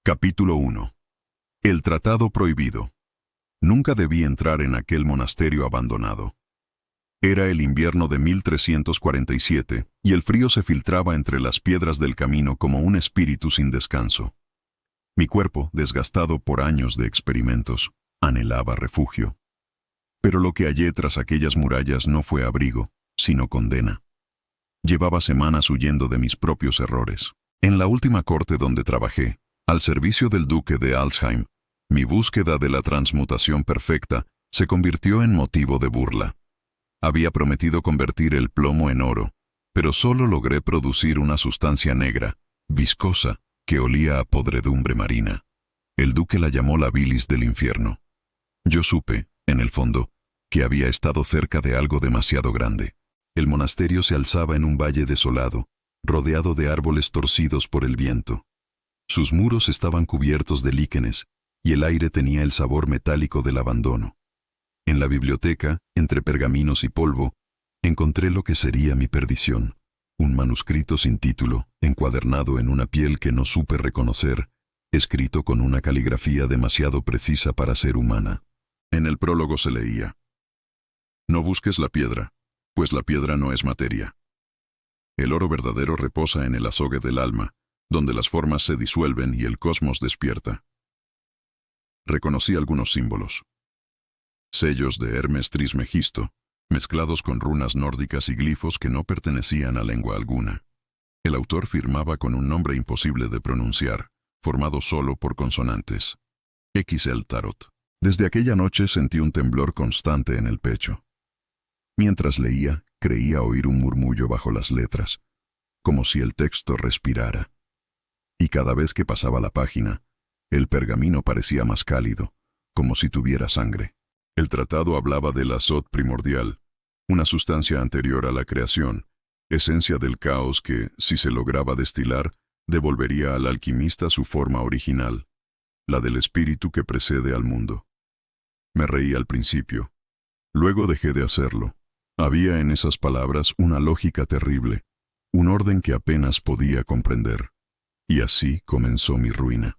Capítulo 1. El Tratado Prohibido. Nunca debí entrar en aquel monasterio abandonado. Era el invierno de 1347, y el frío se filtraba entre las piedras del camino como un espíritu sin descanso. Mi cuerpo, desgastado por años de experimentos, anhelaba refugio. Pero lo que hallé tras aquellas murallas no fue abrigo, sino condena. Llevaba semanas huyendo de mis propios errores. En la última corte donde trabajé, al servicio del duque de Alzheim, mi búsqueda de la transmutación perfecta se convirtió en motivo de burla. Había prometido convertir el plomo en oro, pero solo logré producir una sustancia negra, viscosa, que olía a podredumbre marina. El duque la llamó la bilis del infierno. Yo supe, en el fondo, que había estado cerca de algo demasiado grande. El monasterio se alzaba en un valle desolado, rodeado de árboles torcidos por el viento. Sus muros estaban cubiertos de líquenes, y el aire tenía el sabor metálico del abandono. En la biblioteca, entre pergaminos y polvo, encontré lo que sería mi perdición. Un manuscrito sin título, encuadernado en una piel que no supe reconocer, escrito con una caligrafía demasiado precisa para ser humana. En el prólogo se leía: «No busques la piedra, pues la piedra no es materia. El oro verdadero reposa en el azogue del alma, donde las formas se disuelven y el cosmos despierta». Reconocí algunos símbolos. Sellos de Hermes Trismegisto, mezclados con runas nórdicas y glifos que no pertenecían a lengua alguna. El autor firmaba con un nombre imposible de pronunciar, formado solo por consonantes. XL Tarot. Desde aquella noche sentí un temblor constante en el pecho. Mientras leía, creía oír un murmullo bajo las letras, como si el texto respirara. Y cada vez que pasaba la página, el pergamino parecía más cálido, como si tuviera sangre. El tratado hablaba del azot primordial, una sustancia anterior a la creación, esencia del caos que, si se lograba destilar, devolvería al alquimista su forma original, la del espíritu que precede al mundo. Me reí al principio. Luego dejé de hacerlo. Había en esas palabras una lógica terrible, un orden que apenas podía comprender. Y así comenzó mi ruina.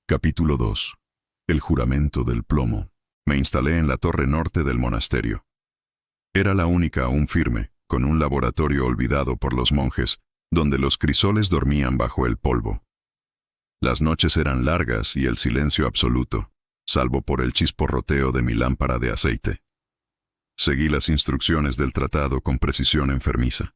Capítulo 2. El juramento del plomo. Me instalé en la torre norte del monasterio. Era la única aún firme, con un laboratorio olvidado por los monjes, donde los crisoles dormían bajo el polvo. Las noches eran largas y el silencio absoluto, salvo por el chisporroteo de mi lámpara de aceite. Seguí las instrucciones del tratado con precisión enfermiza.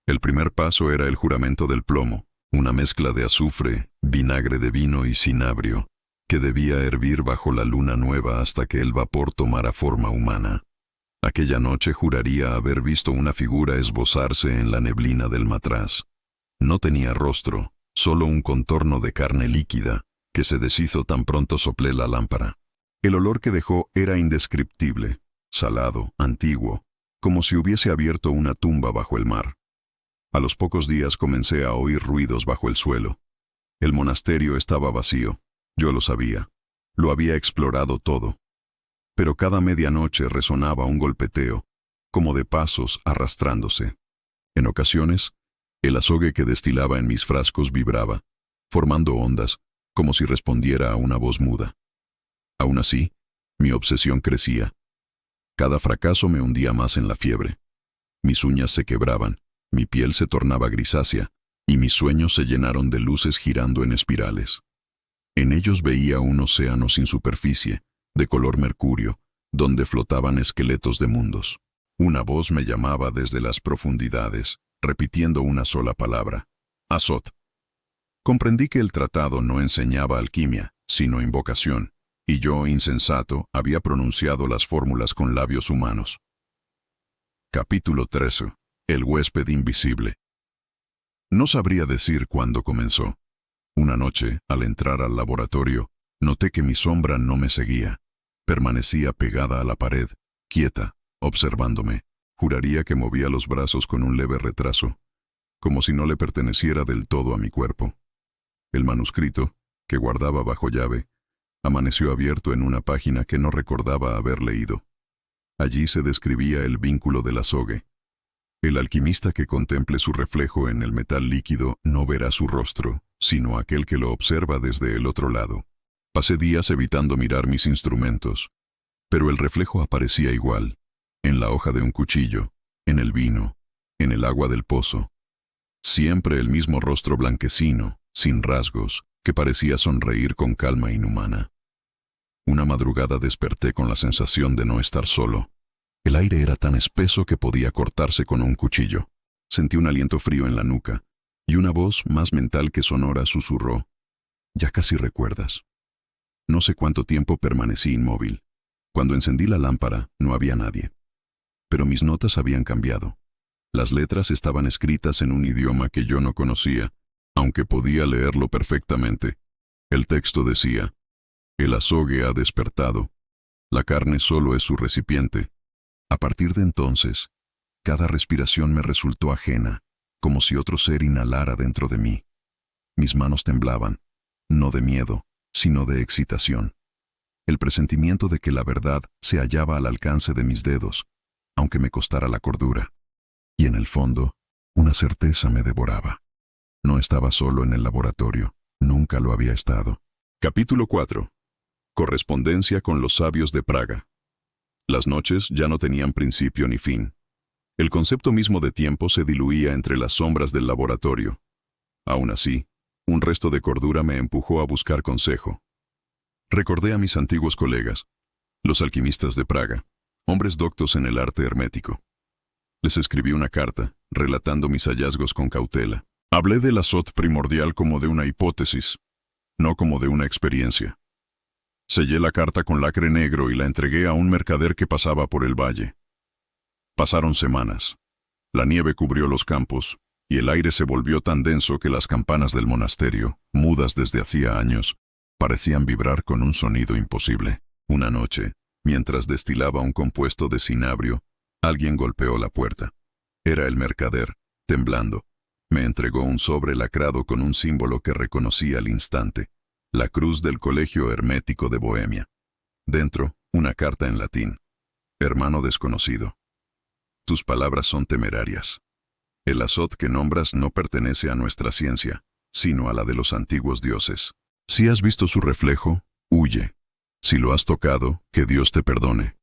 El primer paso era el juramento del plomo, una mezcla de azufre, vinagre de vino y cinabrio, que debía hervir bajo la luna nueva hasta que el vapor tomara forma humana. Aquella noche juraría haber visto una figura esbozarse en la neblina del matraz. No tenía rostro, solo un contorno de carne líquida, que se deshizo tan pronto soplé la lámpara. El olor que dejó era indescriptible, salado, antiguo, como si hubiese abierto una tumba bajo el mar. A los pocos días comencé a oír ruidos bajo el suelo. El monasterio estaba vacío. Yo lo sabía. Lo había explorado todo. Pero cada medianoche resonaba un golpeteo, como de pasos arrastrándose. En ocasiones, el azogue que destilaba en mis frascos vibraba, formando ondas, como si respondiera a una voz muda. Aún así, mi obsesión crecía. Cada fracaso me hundía más en la fiebre. Mis uñas se quebraban, mi piel se tornaba grisácea, y mis sueños se llenaron de luces girando en espirales. En ellos veía un océano sin superficie, de color mercurio, donde flotaban esqueletos de mundos. Una voz me llamaba desde las profundidades, repitiendo una sola palabra: azot. Comprendí que el tratado no enseñaba alquimia, sino invocación, y yo, insensato, había pronunciado las fórmulas con labios humanos. Capítulo 13. El huésped invisible. No sabría decir cuándo comenzó. Una noche, al entrar al laboratorio, noté que mi sombra no me seguía. Permanecía pegada a la pared, quieta, observándome. Juraría que movía los brazos con un leve retraso, como si no le perteneciera del todo a mi cuerpo. El manuscrito, que guardaba bajo llave, amaneció abierto en una página que no recordaba haber leído. Allí se describía el vínculo del azogue. El alquimista que contemple su reflejo en el metal líquido no verá su rostro, sino aquel que lo observa desde el otro lado. Pasé días evitando mirar mis instrumentos, pero el reflejo aparecía igual, en la hoja de un cuchillo, en el vino, en el agua del pozo. Siempre el mismo rostro blanquecino, sin rasgos, que parecía sonreír con calma inhumana. Una madrugada desperté con la sensación de no estar solo. El aire era tan espeso que podía cortarse con un cuchillo. Sentí un aliento frío en la nuca, y una voz más mental que sonora susurró: «Ya casi recuerdas». No sé cuánto tiempo permanecí inmóvil. Cuando encendí la lámpara, no había nadie. Pero mis notas habían cambiado. Las letras estaban escritas en un idioma que yo no conocía, aunque podía leerlo perfectamente. El texto decía: «El azogue ha despertado. La carne solo es su recipiente». A partir de entonces, cada respiración me resultó ajena, como si otro ser inhalara dentro de mí. Mis manos temblaban, no de miedo, sino de excitación. El presentimiento de que la verdad se hallaba al alcance de mis dedos, aunque me costara la cordura. Y en el fondo, una certeza me devoraba. No estaba solo en el laboratorio, nunca lo había estado. Capítulo 4. Correspondencia con los sabios de Praga. Las noches ya no tenían principio ni fin. El concepto mismo de tiempo se diluía entre las sombras del laboratorio. Aún así, un resto de cordura me empujó a buscar consejo. Recordé a mis antiguos colegas, los alquimistas de Praga, hombres doctos en el arte hermético. Les escribí una carta, relatando mis hallazgos con cautela. Hablé del azot primordial como de una hipótesis, no como de una experiencia. Sellé la carta con lacre negro y la entregué a un mercader que pasaba por el valle. Pasaron semanas. La nieve cubrió los campos, y el aire se volvió tan denso que las campanas del monasterio, mudas desde hacía años, parecían vibrar con un sonido imposible. Una noche, mientras destilaba un compuesto de cinabrio, alguien golpeó la puerta. Era el mercader, temblando. Me entregó un sobre lacrado con un símbolo que reconocí al instante: la cruz del Colegio Hermético de Bohemia. Dentro, una carta en latín: «Hermano desconocido, tus palabras son temerarias. El azot que nombras no pertenece a nuestra ciencia, sino a la de los antiguos dioses. Si has visto su reflejo, huye. Si lo has tocado, que Dios te perdone.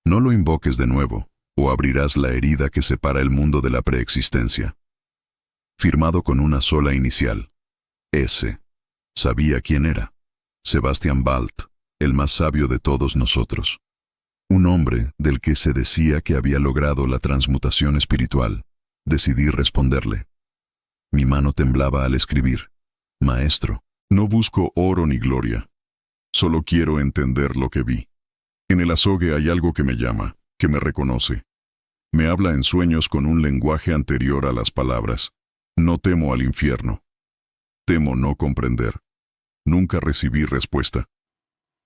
No lo invoques de nuevo, o abrirás la herida que separa el mundo de la preexistencia». Firmado con una sola inicial: S. Sabía quién era. Sebastian Balt, el más sabio de todos nosotros. Un hombre del que se decía que había logrado la transmutación espiritual. Decidí responderle. Mi mano temblaba al escribir. «Maestro, no busco oro ni gloria. Solo quiero entender lo que vi. En el azogue hay algo que me llama, que me reconoce. Me habla en sueños con un lenguaje anterior a las palabras. No temo al infierno. Temo no comprender. Nunca recibí respuesta.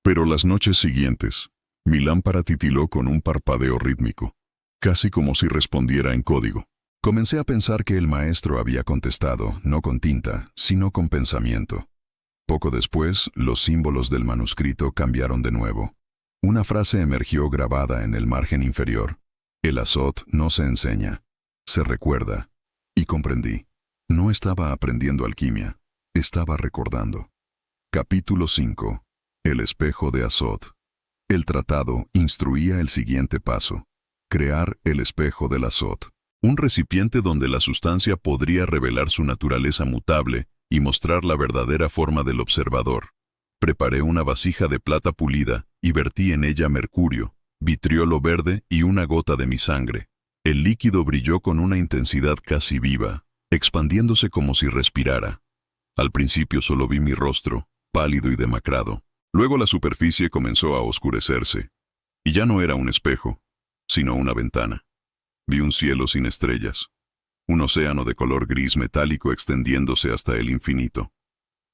Pero las noches siguientes, mi lámpara titiló con un parpadeo rítmico, casi como si respondiera en código. Comencé a pensar que el maestro había contestado, no con tinta, sino con pensamiento. Poco después, los símbolos del manuscrito cambiaron de nuevo. Una frase emergió grabada en el margen inferior: «El azot no se enseña, se recuerda». Y comprendí. No estaba aprendiendo alquimia, estaba recordando. Capítulo 5. El espejo de Azot. El tratado instruía el siguiente paso: crear el espejo del Azot, un recipiente donde la sustancia podría revelar su naturaleza mutable y mostrar la verdadera forma del observador. Preparé una vasija de plata pulida y vertí en ella mercurio, vitriolo verde y una gota de mi sangre. El líquido brilló con una intensidad casi viva, expandiéndose como si respirara. Al principio solo vi mi rostro, pálido y demacrado. Luego la superficie comenzó a oscurecerse, y ya no era un espejo, sino una ventana. Vi un cielo sin estrellas, un océano de color gris metálico extendiéndose hasta el infinito.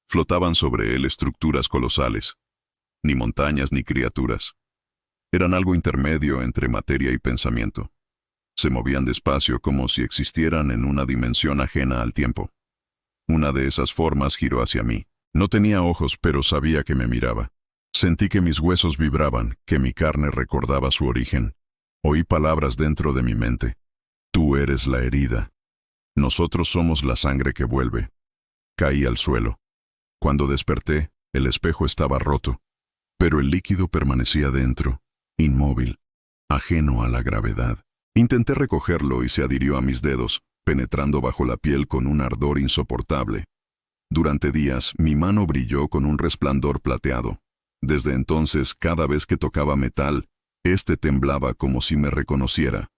Flotaban sobre él estructuras colosales, ni montañas ni criaturas. Eran algo intermedio entre materia y pensamiento. Se movían despacio como si existieran en una dimensión ajena al tiempo. Una de esas formas giró hacia mí. No tenía ojos, pero sabía que me miraba. Sentí que mis huesos vibraban, que mi carne recordaba su origen. Oí palabras dentro de mi mente. Tú eres la herida. Nosotros somos la sangre que vuelve. Caí al suelo. Cuando desperté, el espejo estaba roto, pero el líquido permanecía dentro, inmóvil, ajeno a la gravedad. Intenté recogerlo y se adhirió a mis dedos, penetrando bajo la piel con un ardor insoportable. Durante días, mi mano brilló con un resplandor plateado. Desde entonces, cada vez que tocaba metal, este temblaba como si me reconociera.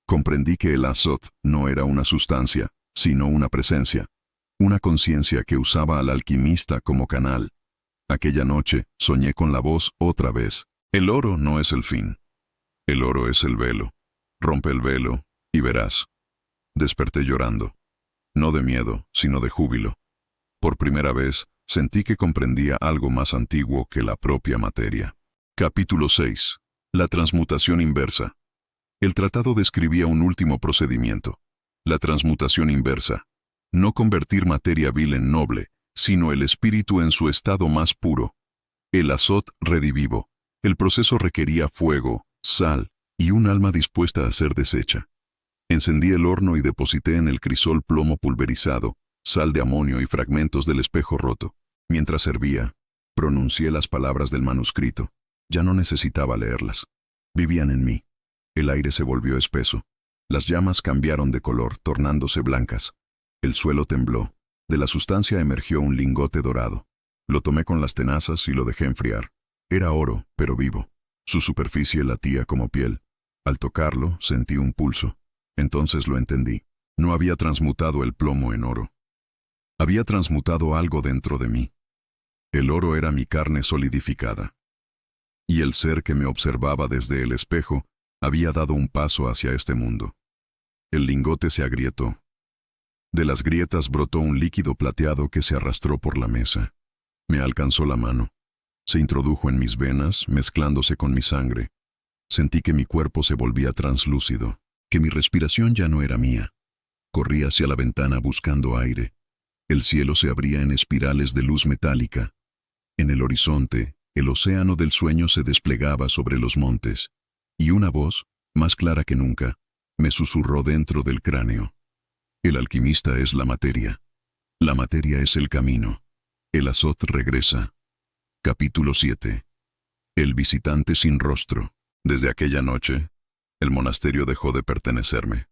Comprendí que el azot no era una sustancia, sino una presencia, una conciencia que usaba al alquimista como canal. Aquella noche soñé con la voz otra vez. El oro no es el fin. El oro es el velo. Rompe el velo y verás. Desperté llorando. No de miedo, sino de júbilo. Por primera vez, sentí que comprendía algo más antiguo que la propia materia. Capítulo 6. La transmutación inversa. El tratado describía un último procedimiento. La transmutación inversa. No convertir materia vil en noble, sino el espíritu en su estado más puro. El azot redivivo. El proceso requería fuego, sal y un alma dispuesta a ser deshecha. Encendí el horno y deposité en el crisol plomo pulverizado, sal de amonio y fragmentos del espejo roto. Mientras servía, pronuncié las palabras del manuscrito. Ya no necesitaba leerlas. Vivían en mí. El aire se volvió espeso. Las llamas cambiaron de color, tornándose blancas. El suelo tembló. De la sustancia emergió un lingote dorado. Lo tomé con las tenazas y lo dejé enfriar. Era oro, pero vivo. Su superficie latía como piel. Al tocarlo, sentí un pulso. Entonces lo entendí. No había transmutado el plomo en oro. Había transmutado algo dentro de mí. El oro era mi carne solidificada. Y el ser que me observaba desde el espejo había dado un paso hacia este mundo. El lingote se agrietó. De las grietas brotó un líquido plateado que se arrastró por la mesa. Me alcanzó la mano. Se introdujo en mis venas, mezclándose con mi sangre. Sentí que mi cuerpo se volvía translúcido, que mi respiración ya no era mía. Corrí hacia la ventana buscando aire. El cielo se abría en espirales de luz metálica. En el horizonte, el océano del sueño se desplegaba sobre los montes, y una voz, más clara que nunca, me susurró dentro del cráneo. El alquimista es la materia. La materia es el camino. El azot regresa. Capítulo 7. El visitante sin rostro. Desde aquella noche, el monasterio dejó de pertenecerme.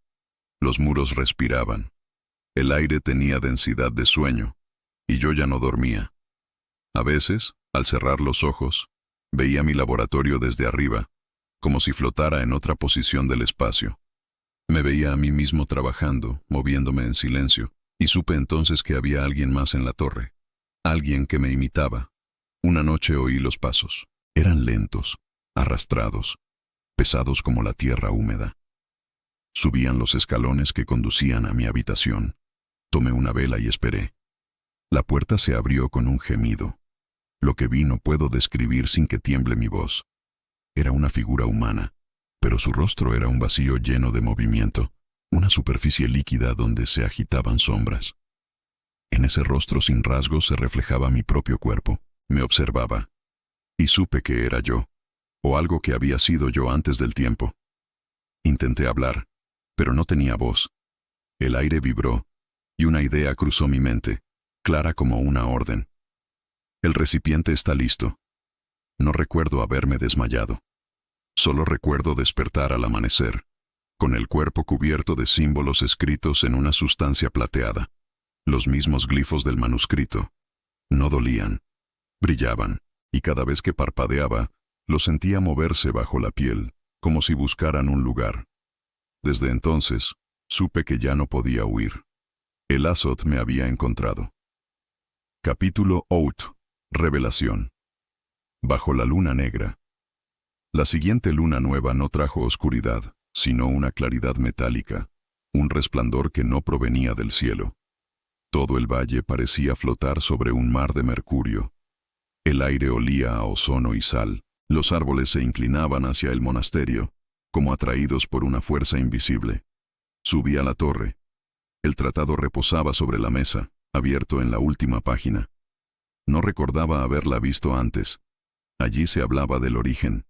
Los muros respiraban. El aire tenía densidad de sueño, y yo ya no dormía. A veces, al cerrar los ojos, veía mi laboratorio desde arriba, como si flotara en otra posición del espacio. Me veía a mí mismo trabajando, moviéndome en silencio, y supe entonces que había alguien más en la torre. Alguien que me imitaba. Una noche oí los pasos. Eran lentos, arrastrados, pesados como la tierra húmeda. Subían los escalones que conducían a mi habitación. Tomé una vela y esperé. La puerta se abrió con un gemido. Lo que vi no puedo describir sin que tiemble mi voz. Era una figura humana, pero su rostro era un vacío lleno de movimiento, una superficie líquida donde se agitaban sombras. En ese rostro sin rasgos se reflejaba mi propio cuerpo. Me observaba, y supe que era yo, o algo que había sido yo antes del tiempo. Intenté hablar, pero no tenía voz. El aire vibró, y una idea cruzó mi mente, clara como una orden. El recipiente está listo. No recuerdo haberme desmayado. Solo recuerdo despertar al amanecer, con el cuerpo cubierto de símbolos escritos en una sustancia plateada. Los mismos glifos del manuscrito. No dolían. Brillaban, y cada vez que parpadeaba, los sentía moverse bajo la piel, como si buscaran un lugar. Desde entonces, supe que ya no podía huir. El azot me había encontrado. Capítulo 8. Revelación. Bajo la luna negra. La siguiente luna nueva no trajo oscuridad, sino una claridad metálica, un resplandor que no provenía del cielo. Todo el valle parecía flotar sobre un mar de mercurio. El aire olía a ozono y sal. Los árboles se inclinaban hacia el monasterio, como atraídos por una fuerza invisible. Subí a la torre. El tratado reposaba sobre la mesa, abierto en la última página. No recordaba haberla visto antes. Allí se hablaba del origen,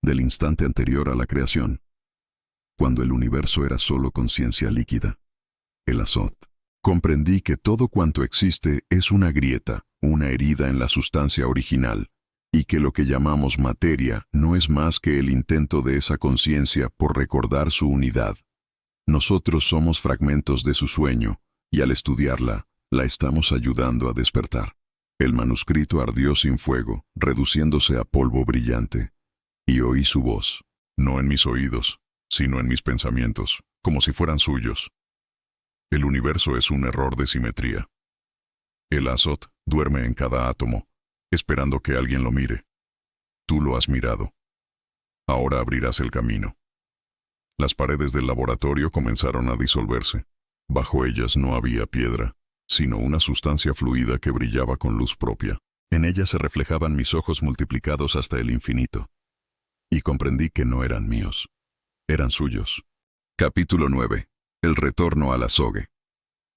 del instante anterior a la creación, cuando el universo era solo conciencia líquida. El azot. Comprendí que todo cuanto existe es una grieta, una herida en la sustancia original, y que lo que llamamos materia no es más que el intento de esa conciencia por recordar su unidad. Nosotros somos fragmentos de su sueño, y al estudiarla, la estamos ayudando a despertar. El manuscrito ardió sin fuego, reduciéndose a polvo brillante, y oí su voz, no en mis oídos, sino en mis pensamientos, como si fueran suyos. El universo es un error de simetría. El Azot duerme en cada átomo, esperando que alguien lo mire. Tú lo has mirado. Ahora abrirás el camino. Las paredes del laboratorio comenzaron a disolverse. Bajo ellas no había piedra, sino una sustancia fluida que brillaba con luz propia. En ella se reflejaban mis ojos multiplicados hasta el infinito. Y comprendí que no eran míos, eran suyos. Capítulo 9. El retorno al azogue.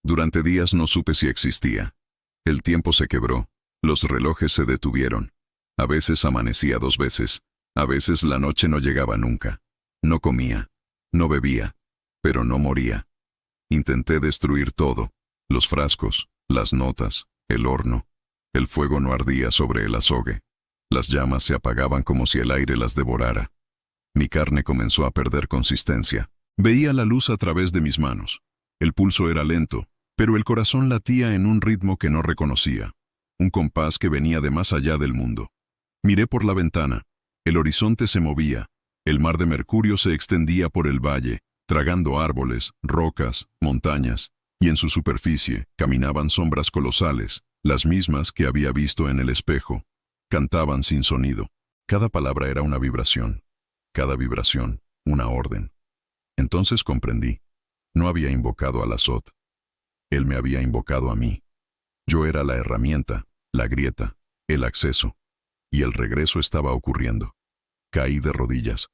Durante días no supe si existía. El tiempo se quebró, los relojes se detuvieron. A veces amanecía 2 veces, a veces la noche no llegaba nunca. No comía, no bebía, pero no moría. Intenté destruir todo, los frascos, las notas, el horno. El fuego no ardía sobre el azogue. Las llamas se apagaban como si el aire las devorara. Mi carne comenzó a perder consistencia. Veía la luz a través de mis manos. El pulso era lento, pero el corazón latía en un ritmo que no reconocía. Un compás que venía de más allá del mundo. Miré por la ventana. El horizonte se movía. El mar de mercurio se extendía por el valle, tragando árboles, rocas, montañas, y en su superficie caminaban sombras colosales, las mismas que había visto en el espejo. Cantaban sin sonido. Cada palabra era una vibración. Cada vibración, una orden. Entonces comprendí. No había invocado al Azot. Él me había invocado a mí. Yo era la herramienta, la grieta, el acceso. Y el regreso estaba ocurriendo. Caí de rodillas.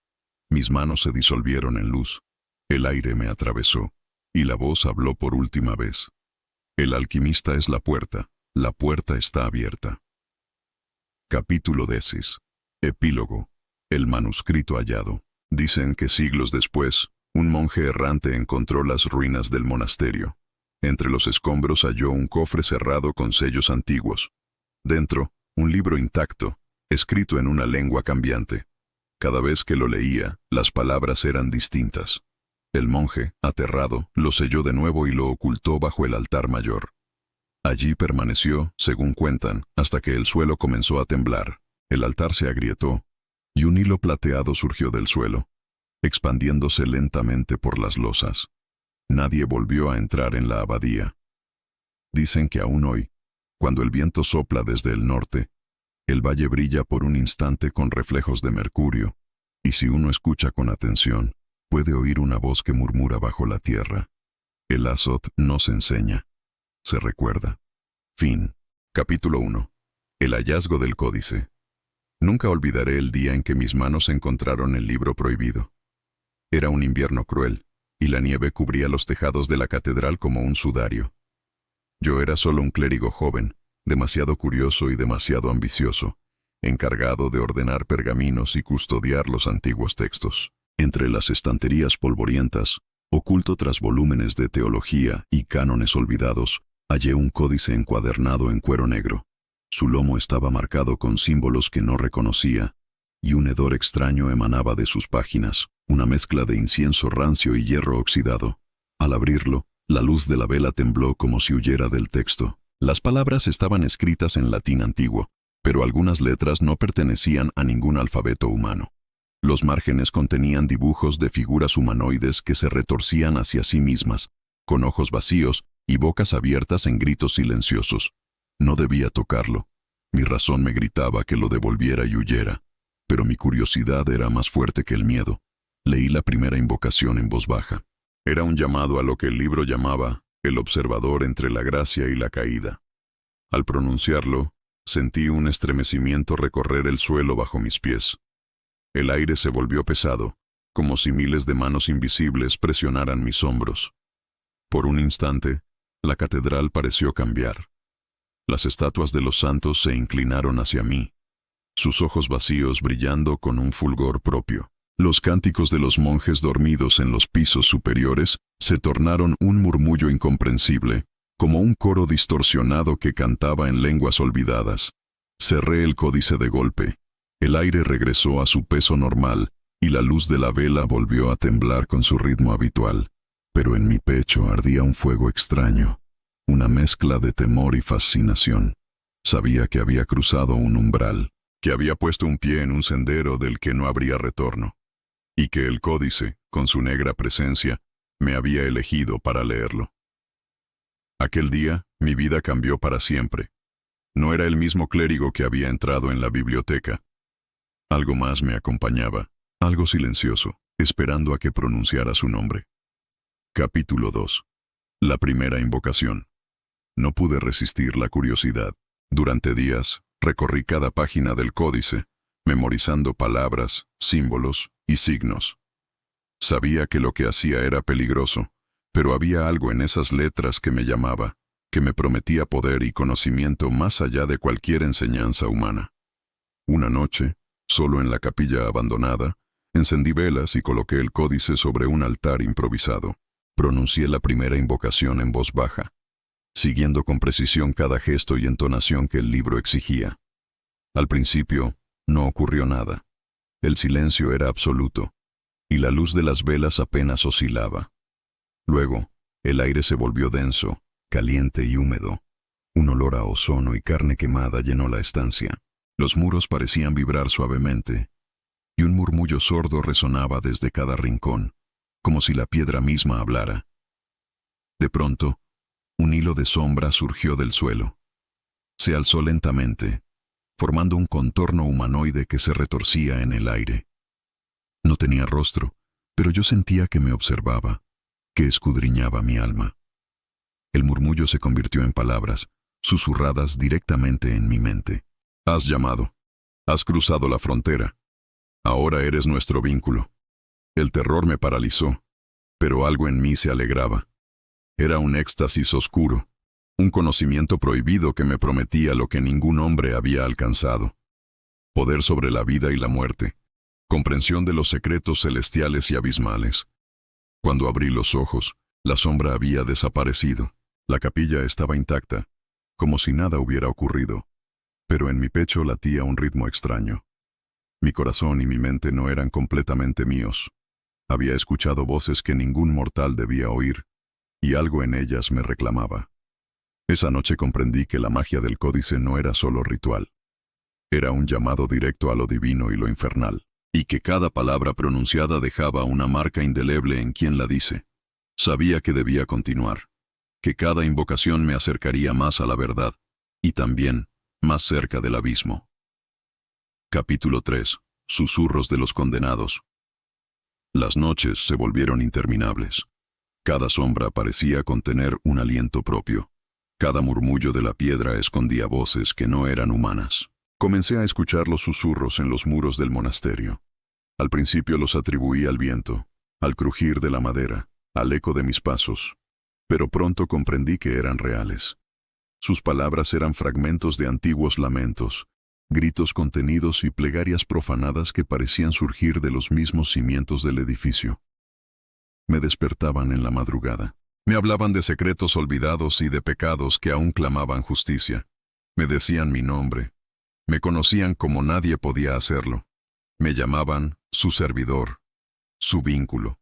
Mis manos se disolvieron en luz. El aire me atravesó. Y la voz habló por última vez. El alquimista es la puerta está abierta. Capítulo 10. Epílogo. El manuscrito hallado. Dicen que siglos después, un monje errante encontró las ruinas del monasterio. Entre los escombros halló un cofre cerrado con sellos antiguos. Dentro, un libro intacto, escrito en una lengua cambiante. Cada vez que lo leía, las palabras eran distintas. El monje, aterrado, lo selló de nuevo y lo ocultó bajo el altar mayor. Allí permaneció, según cuentan, hasta que el suelo comenzó a temblar. El altar se agrietó, y un hilo plateado surgió del suelo, expandiéndose lentamente por las losas. Nadie volvió a entrar en la abadía. Dicen que aún hoy, cuando el viento sopla desde el norte, el valle brilla por un instante con reflejos de mercurio, y si uno escucha con atención, puede oír una voz que murmura bajo la tierra. El Azot no se enseña, se recuerda. Fin. Capítulo 1. El hallazgo del códice. Nunca olvidaré el día en que mis manos encontraron el libro prohibido. Era un invierno cruel, y la nieve cubría los tejados de la catedral como un sudario. Yo era solo un clérigo joven, demasiado curioso y demasiado ambicioso, encargado de ordenar pergaminos y custodiar los antiguos textos. Entre las estanterías polvorientas, oculto tras volúmenes de teología y cánones olvidados, hallé un códice encuadernado en cuero negro. Su lomo estaba marcado con símbolos que no reconocía, y un hedor extraño emanaba de sus páginas, una mezcla de incienso rancio y hierro oxidado. Al abrirlo, la luz de la vela tembló como si huyera del texto. Las palabras estaban escritas en latín antiguo, pero algunas letras no pertenecían a ningún alfabeto humano. Los márgenes contenían dibujos de figuras humanoides que se retorcían hacia sí mismas, con ojos vacíos y bocas abiertas en gritos silenciosos. No debía tocarlo. Mi razón me gritaba que lo devolviera y huyera, pero mi curiosidad era más fuerte que el miedo. Leí la primera invocación en voz baja. Era un llamado a lo que el libro llamaba el observador entre la gracia y la caída. Al pronunciarlo, sentí un estremecimiento recorrer el suelo bajo mis pies. El aire se volvió pesado, como si miles de manos invisibles presionaran mis hombros. Por un instante, la catedral pareció cambiar. Las estatuas de los santos se inclinaron hacia mí, sus ojos vacíos brillando con un fulgor propio. Los cánticos de los monjes dormidos en los pisos superiores se tornaron un murmullo incomprensible, como un coro distorsionado que cantaba en lenguas olvidadas. Cerré el códice de golpe. El aire regresó a su peso normal y la luz de la vela volvió a temblar con su ritmo habitual. Pero en mi pecho ardía un fuego extraño, una mezcla de temor y fascinación. Sabía que había cruzado un umbral, que había puesto un pie en un sendero del que no habría retorno, y que el códice, con su negra presencia, me había elegido para leerlo. Aquel día, mi vida cambió para siempre. No era el mismo clérigo que había entrado en la biblioteca. Algo más me acompañaba, algo silencioso, esperando a que pronunciara su nombre. Capítulo 2. La primera invocación. No pude resistir la curiosidad. Durante días, recorrí cada página del códice, memorizando palabras, símbolos y signos. Sabía que lo que hacía era peligroso, pero había algo en esas letras que me llamaba, que me prometía poder y conocimiento más allá de cualquier enseñanza humana. Una noche, solo en la capilla abandonada, encendí velas y coloqué el códice sobre un altar improvisado. Pronuncié la primera invocación en voz baja, siguiendo con precisión cada gesto y entonación que el libro exigía. Al principio, no ocurrió nada. El silencio era absoluto, y la luz de las velas apenas oscilaba. Luego, el aire se volvió denso, caliente y húmedo. Un olor a ozono y carne quemada llenó la estancia. Los muros parecían vibrar suavemente, y un murmullo sordo resonaba desde cada rincón, como si la piedra misma hablara. De pronto, un hilo de sombra surgió del suelo. Se alzó lentamente, formando un contorno humanoide que se retorcía en el aire. No tenía rostro, pero yo sentía que me observaba, que escudriñaba mi alma. El murmullo se convirtió en palabras, susurradas directamente en mi mente. Has llamado. Has cruzado la frontera. Ahora eres nuestro vínculo. El terror me paralizó, pero algo en mí se alegraba. Era un éxtasis oscuro, un conocimiento prohibido que me prometía lo que ningún hombre había alcanzado. Poder sobre la vida y la muerte, comprensión de los secretos celestiales y abismales. Cuando abrí los ojos, la sombra había desaparecido. La capilla estaba intacta, como si nada hubiera ocurrido, pero en mi pecho latía un ritmo extraño. Mi corazón y mi mente no eran completamente míos. Había escuchado voces que ningún mortal debía oír, y algo en ellas me reclamaba. Esa noche comprendí que la magia del códice no era solo ritual. Era un llamado directo a lo divino y lo infernal, y que cada palabra pronunciada dejaba una marca indeleble en quien la dice. Sabía que debía continuar, que cada invocación me acercaría más a la verdad, y también más cerca del abismo. Capítulo 3. Susurros de los condenados. Las noches se volvieron interminables. Cada sombra parecía contener un aliento propio. Cada murmullo de la piedra escondía voces que no eran humanas. Comencé a escuchar los susurros en los muros del monasterio. Al principio los atribuí al viento, al crujir de la madera, al eco de mis pasos, pero pronto comprendí que eran reales. Sus palabras eran fragmentos de antiguos lamentos, gritos contenidos y plegarias profanadas que parecían surgir de los mismos cimientos del edificio. Me despertaban en la madrugada. Me hablaban de secretos olvidados y de pecados que aún clamaban justicia. Me decían mi nombre. Me conocían como nadie podía hacerlo. Me llamaban su servidor, su vínculo,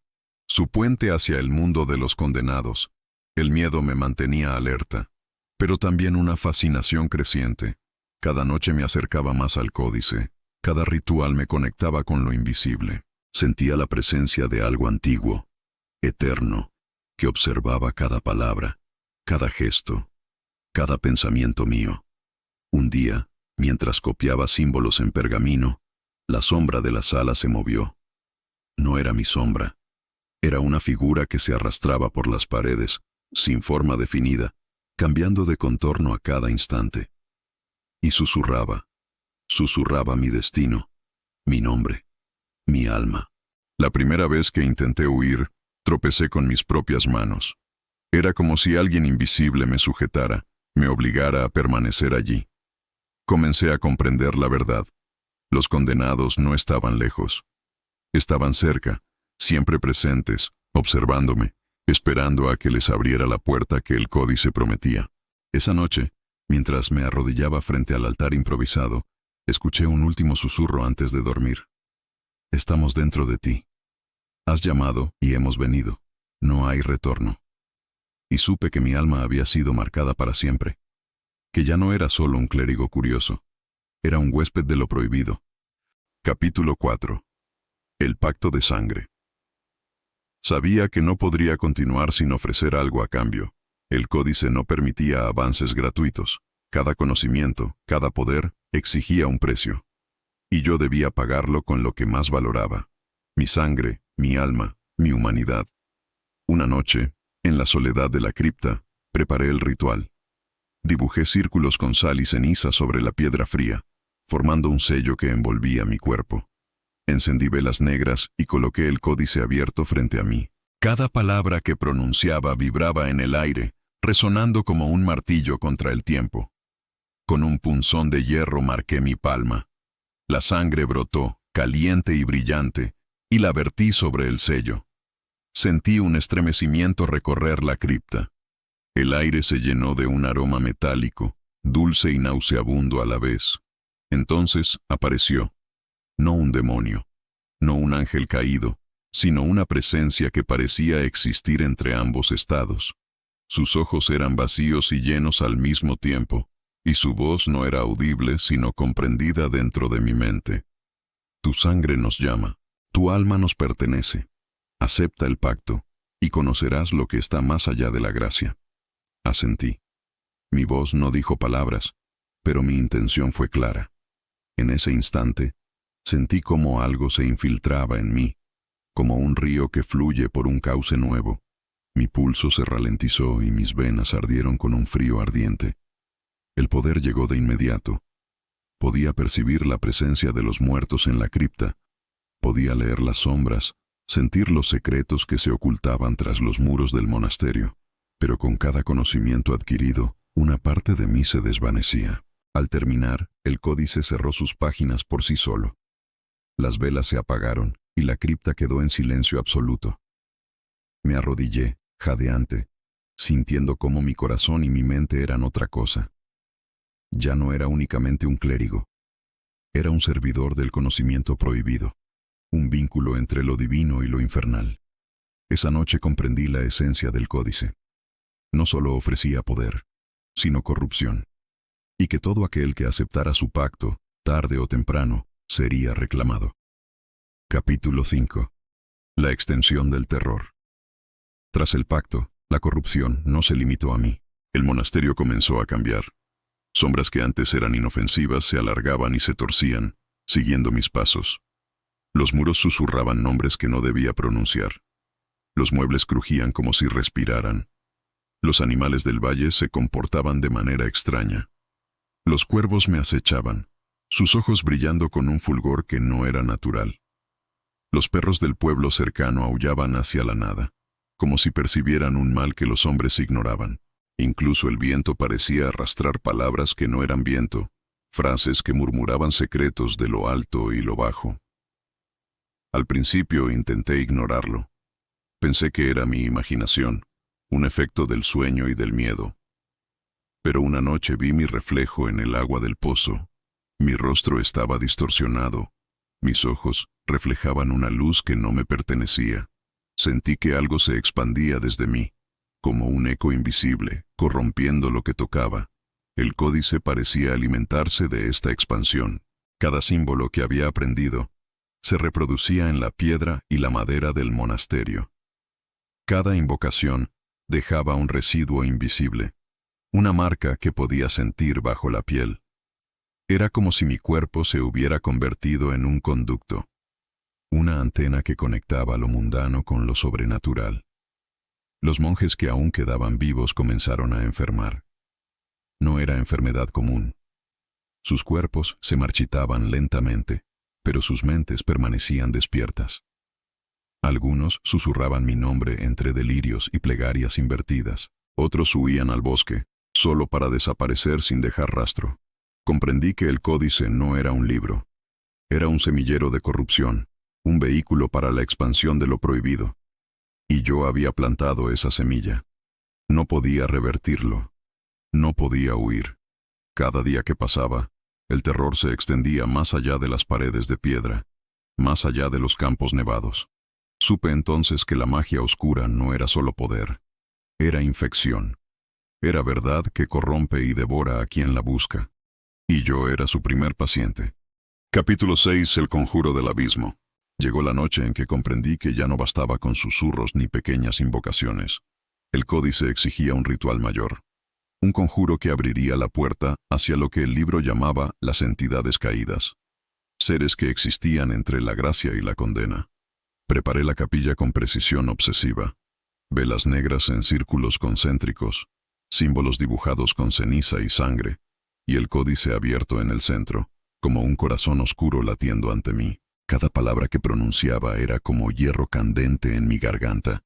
su puente hacia el mundo de los condenados. El miedo me mantenía alerta, pero también una fascinación creciente. Cada noche me acercaba más al códice. Cada ritual me conectaba con lo invisible. Sentía la presencia de algo antiguo, eterno, que observaba cada palabra, cada gesto, cada pensamiento mío. Un día, mientras copiaba símbolos en pergamino, la sombra de la sala se movió. No era mi sombra. Era una figura que se arrastraba por las paredes, sin forma definida, cambiando de contorno a cada instante. Y susurraba mi destino, mi nombre, mi alma. La primera vez que intenté huir, tropecé con mis propias manos. Era como si alguien invisible me sujetara, me obligara a permanecer allí. Comencé a comprender la verdad. Los condenados no estaban lejos. Estaban cerca, siempre presentes, observándome, esperando a que les abriera la puerta que el códice prometía. Esa noche, mientras me arrodillaba frente al altar improvisado, escuché un último susurro antes de dormir. Estamos dentro de ti. Has llamado y hemos venido. No hay retorno. Y supe que mi alma había sido marcada para siempre, que ya no era solo un clérigo curioso, era un huésped de lo prohibido. Capítulo 4. El pacto de sangre. Sabía que no podría continuar sin ofrecer algo a cambio. El códice no permitía avances gratuitos. Cada conocimiento, cada poder, exigía un precio. Y yo debía pagarlo con lo que más valoraba: mi sangre, mi alma, mi humanidad. Una noche, en la soledad de la cripta, preparé el ritual. Dibujé círculos con sal y ceniza sobre la piedra fría, formando un sello que envolvía mi cuerpo. Encendí velas negras y coloqué el códice abierto frente a mí. Cada palabra que pronunciaba vibraba en el aire, resonando como un martillo contra el tiempo. Con un punzón de hierro marqué mi palma. La sangre brotó, caliente y brillante, y la vertí sobre el sello. Sentí un estremecimiento recorrer la cripta. El aire se llenó de un aroma metálico, dulce y nauseabundo a la vez. Entonces apareció, no un demonio, no un ángel caído, sino una presencia que parecía existir entre ambos estados. Sus ojos eran vacíos y llenos al mismo tiempo, y su voz no era audible sino comprendida dentro de mi mente. Tu sangre nos llama, tu alma nos pertenece. Acepta el pacto, y conocerás lo que está más allá de la gracia. Asentí. Mi voz no dijo palabras, pero mi intención fue clara. En ese instante, sentí como algo se infiltraba en mí, como un río que fluye por un cauce nuevo. Mi pulso se ralentizó y mis venas ardieron con un frío ardiente. El poder llegó de inmediato. Podía percibir la presencia de los muertos en la cripta. Podía leer las sombras, sentir los secretos que se ocultaban tras los muros del monasterio. Pero con cada conocimiento adquirido, una parte de mí se desvanecía. Al terminar, el códice cerró sus páginas por sí solo. Las velas se apagaron y la cripta quedó en silencio absoluto. Me arrodillé, jadeante, sintiendo cómo mi corazón y mi mente eran otra cosa. Ya no era únicamente un clérigo. Era un servidor del conocimiento prohibido, un vínculo entre lo divino y lo infernal. Esa noche comprendí la esencia del códice. No solo ofrecía poder, sino corrupción, y que todo aquel que aceptara su pacto, tarde o temprano, sería reclamado. Capítulo 5. La extensión del terror. Tras el pacto, la corrupción no se limitó a mí. El monasterio comenzó a cambiar. Sombras que antes eran inofensivas se alargaban y se torcían, siguiendo mis pasos. Los muros susurraban nombres que no debía pronunciar. Los muebles crujían como si respiraran. Los animales del valle se comportaban de manera extraña. Los cuervos me acechaban, sus ojos brillando con un fulgor que no era natural. Los perros del pueblo cercano aullaban hacia la nada, como si percibieran un mal que los hombres ignoraban. Incluso el viento parecía arrastrar palabras que no eran viento, frases que murmuraban secretos de lo alto y lo bajo. Al principio intenté ignorarlo. Pensé que era mi imaginación, un efecto del sueño y del miedo. Pero una noche vi mi reflejo en el agua del pozo. Mi rostro estaba distorsionado. Mis ojos reflejaban una luz que no me pertenecía. Sentí que algo se expandía desde mí, como un eco invisible, corrompiendo lo que tocaba. El códice parecía alimentarse de esta expansión. Cada símbolo que había aprendido se reproducía en la piedra y la madera del monasterio. Cada invocación dejaba un residuo invisible, una marca que podía sentir bajo la piel. Era como si mi cuerpo se hubiera convertido en un conducto, una antena que conectaba lo mundano con lo sobrenatural. Los monjes que aún quedaban vivos comenzaron a enfermar. No era enfermedad común. Sus cuerpos se marchitaban lentamente, pero sus mentes permanecían despiertas. Algunos susurraban mi nombre entre delirios y plegarias invertidas. Otros huían al bosque, solo para desaparecer sin dejar rastro. Comprendí que el códice no era un libro. Era un semillero de corrupción, un vehículo para la expansión de lo prohibido. Y yo había plantado esa semilla. No podía revertirlo. No podía huir. Cada día que pasaba, el terror se extendía más allá de las paredes de piedra, más allá de los campos nevados. Supe entonces que la magia oscura no era solo poder, era infección. Era verdad que corrompe y devora a quien la busca. Y yo era su primer paciente. Capítulo 6. El conjuro del abismo. Llegó la noche en que comprendí que ya no bastaba con susurros ni pequeñas invocaciones. El códice exigía un ritual mayor. Un conjuro que abriría la puerta hacia lo que el libro llamaba las entidades caídas. Seres que existían entre la gracia y la condena. Preparé la capilla con precisión obsesiva. Velas negras en círculos concéntricos, símbolos dibujados con ceniza y sangre, y el códice abierto en el centro, como un corazón oscuro latiendo ante mí. Cada palabra que pronunciaba era como hierro candente en mi garganta,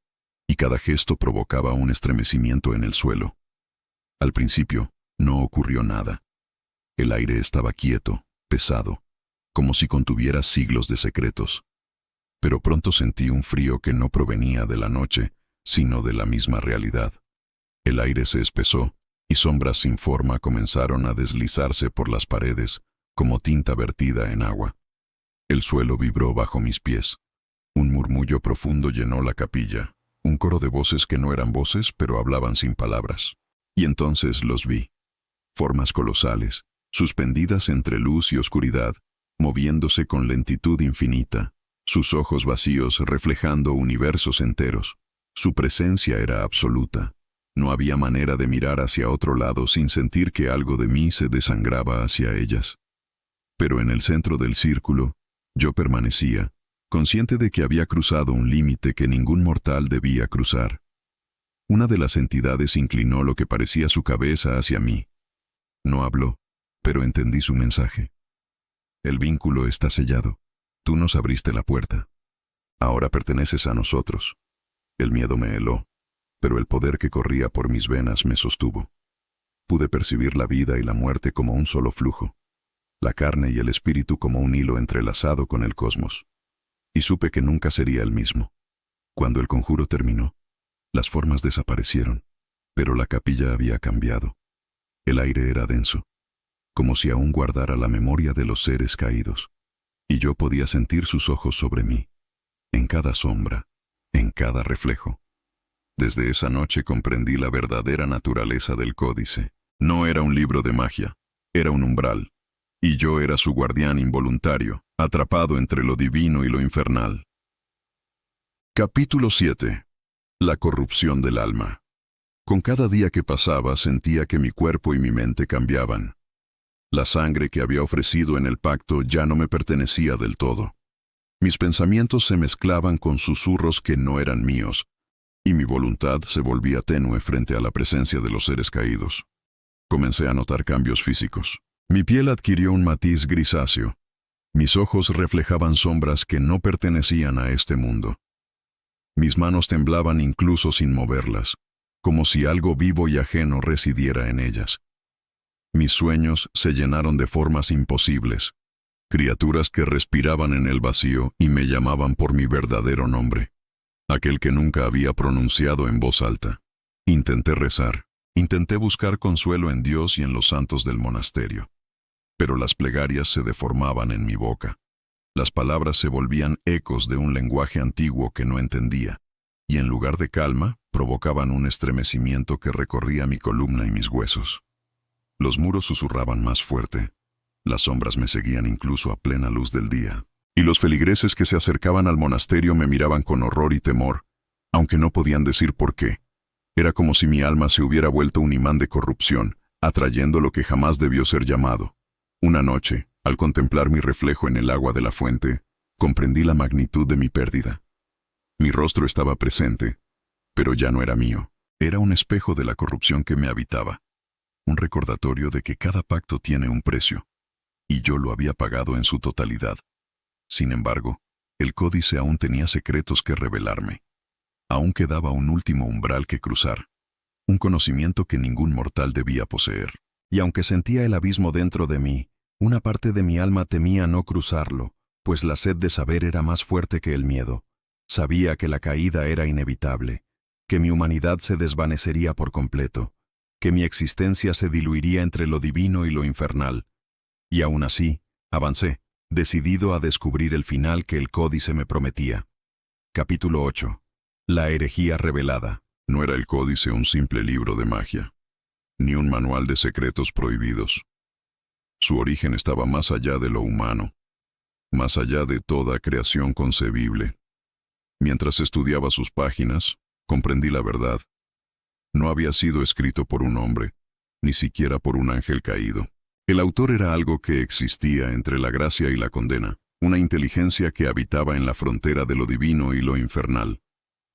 y cada gesto provocaba un estremecimiento en el suelo. Al principio, no ocurrió nada. El aire estaba quieto, pesado, como si contuviera siglos de secretos. Pero pronto sentí un frío que no provenía de la noche, sino de la misma realidad. El aire se espesó, y sombras sin forma comenzaron a deslizarse por las paredes, como tinta vertida en agua. El suelo vibró bajo mis pies. Un murmullo profundo llenó la capilla, un coro de voces que no eran voces, pero hablaban sin palabras. Y entonces los vi. Formas colosales, suspendidas entre luz y oscuridad, moviéndose con lentitud infinita, sus ojos vacíos reflejando universos enteros. Su presencia era absoluta. No había manera de mirar hacia otro lado sin sentir que algo de mí se desangraba hacia ellas. Pero en el centro del círculo, yo permanecía, consciente de que había cruzado un límite que ningún mortal debía cruzar. Una de las entidades inclinó lo que parecía su cabeza hacia mí. No habló, pero entendí su mensaje. El vínculo está sellado. Tú nos abriste la puerta. Ahora perteneces a nosotros. El miedo me heló, pero el poder que corría por mis venas me sostuvo. Pude percibir la vida y la muerte como un solo flujo, la carne y el espíritu como un hilo entrelazado con el cosmos. Y supe que nunca sería el mismo. Cuando el conjuro terminó, las formas desaparecieron, pero la capilla había cambiado. El aire era denso, como si aún guardara la memoria de los seres caídos, y yo podía sentir sus ojos sobre mí, en cada sombra, en cada reflejo. Desde esa noche comprendí la verdadera naturaleza del códice. No era un libro de magia, era un umbral, y yo era su guardián involuntario, atrapado entre lo divino y lo infernal. Capítulo 7. La corrupción del alma. Con cada día que pasaba sentía que mi cuerpo y mi mente cambiaban. La sangre que había ofrecido en el pacto ya no me pertenecía del todo. Mis pensamientos se mezclaban con susurros que no eran míos, y mi voluntad se volvía tenue frente a la presencia de los seres caídos. Comencé a notar cambios físicos. Mi piel adquirió un matiz grisáceo. Mis ojos reflejaban sombras que no pertenecían a este mundo. Mis manos temblaban incluso sin moverlas, como si algo vivo y ajeno residiera en ellas. Mis sueños se llenaron de formas imposibles, criaturas que respiraban en el vacío y me llamaban por mi verdadero nombre, aquel que nunca había pronunciado en voz alta. Intenté rezar, intenté buscar consuelo en Dios y en los santos del monasterio, pero las plegarias se deformaban en mi boca. Las palabras se volvían ecos de un lenguaje antiguo que no entendía, y en lugar de calma, provocaban un estremecimiento que recorría mi columna y mis huesos. Los muros susurraban más fuerte, las sombras me seguían incluso a plena luz del día, y los feligreses que se acercaban al monasterio me miraban con horror y temor, aunque no podían decir por qué. Era como si mi alma se hubiera vuelto un imán de corrupción, atrayendo lo que jamás debió ser llamado. Una noche, al contemplar mi reflejo en el agua de la fuente, comprendí la magnitud de mi pérdida. Mi rostro estaba presente, pero ya no era mío. Era un espejo de la corrupción que me habitaba, un recordatorio de que cada pacto tiene un precio, y yo lo había pagado en su totalidad. Sin embargo, el códice aún tenía secretos que revelarme. Aún quedaba un último umbral que cruzar, un conocimiento que ningún mortal debía poseer. Y aunque sentía el abismo dentro de mí, una parte de mi alma temía no cruzarlo, pues la sed de saber era más fuerte que el miedo. Sabía que la caída era inevitable, que mi humanidad se desvanecería por completo, que mi existencia se diluiría entre lo divino y lo infernal. Y aún así, avancé, decidido a descubrir el final que el códice me prometía. Capítulo 8. La herejía revelada. No era el códice un simple libro de magia, ni un manual de secretos prohibidos. Su origen estaba más allá de lo humano, más allá de toda creación concebible. Mientras estudiaba sus páginas, comprendí la verdad. No había sido escrito por un hombre, ni siquiera por un ángel caído. El autor era algo que existía entre la gracia y la condena, una inteligencia que habitaba en la frontera de lo divino y lo infernal.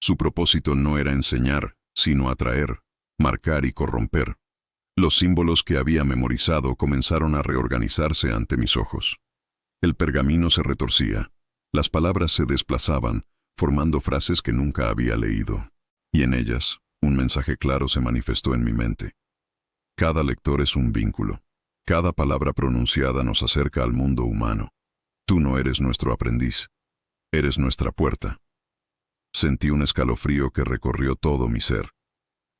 Su propósito no era enseñar, sino atraer, marcar y corromper. Los símbolos que había memorizado comenzaron a reorganizarse ante mis ojos. El pergamino se retorcía, las palabras se desplazaban, formando frases que nunca había leído. Y en ellas, un mensaje claro se manifestó en mi mente. Cada lector es un vínculo. Cada palabra pronunciada nos acerca al mundo humano. Tú no eres nuestro aprendiz. Eres nuestra puerta. Sentí un escalofrío que recorrió todo mi ser.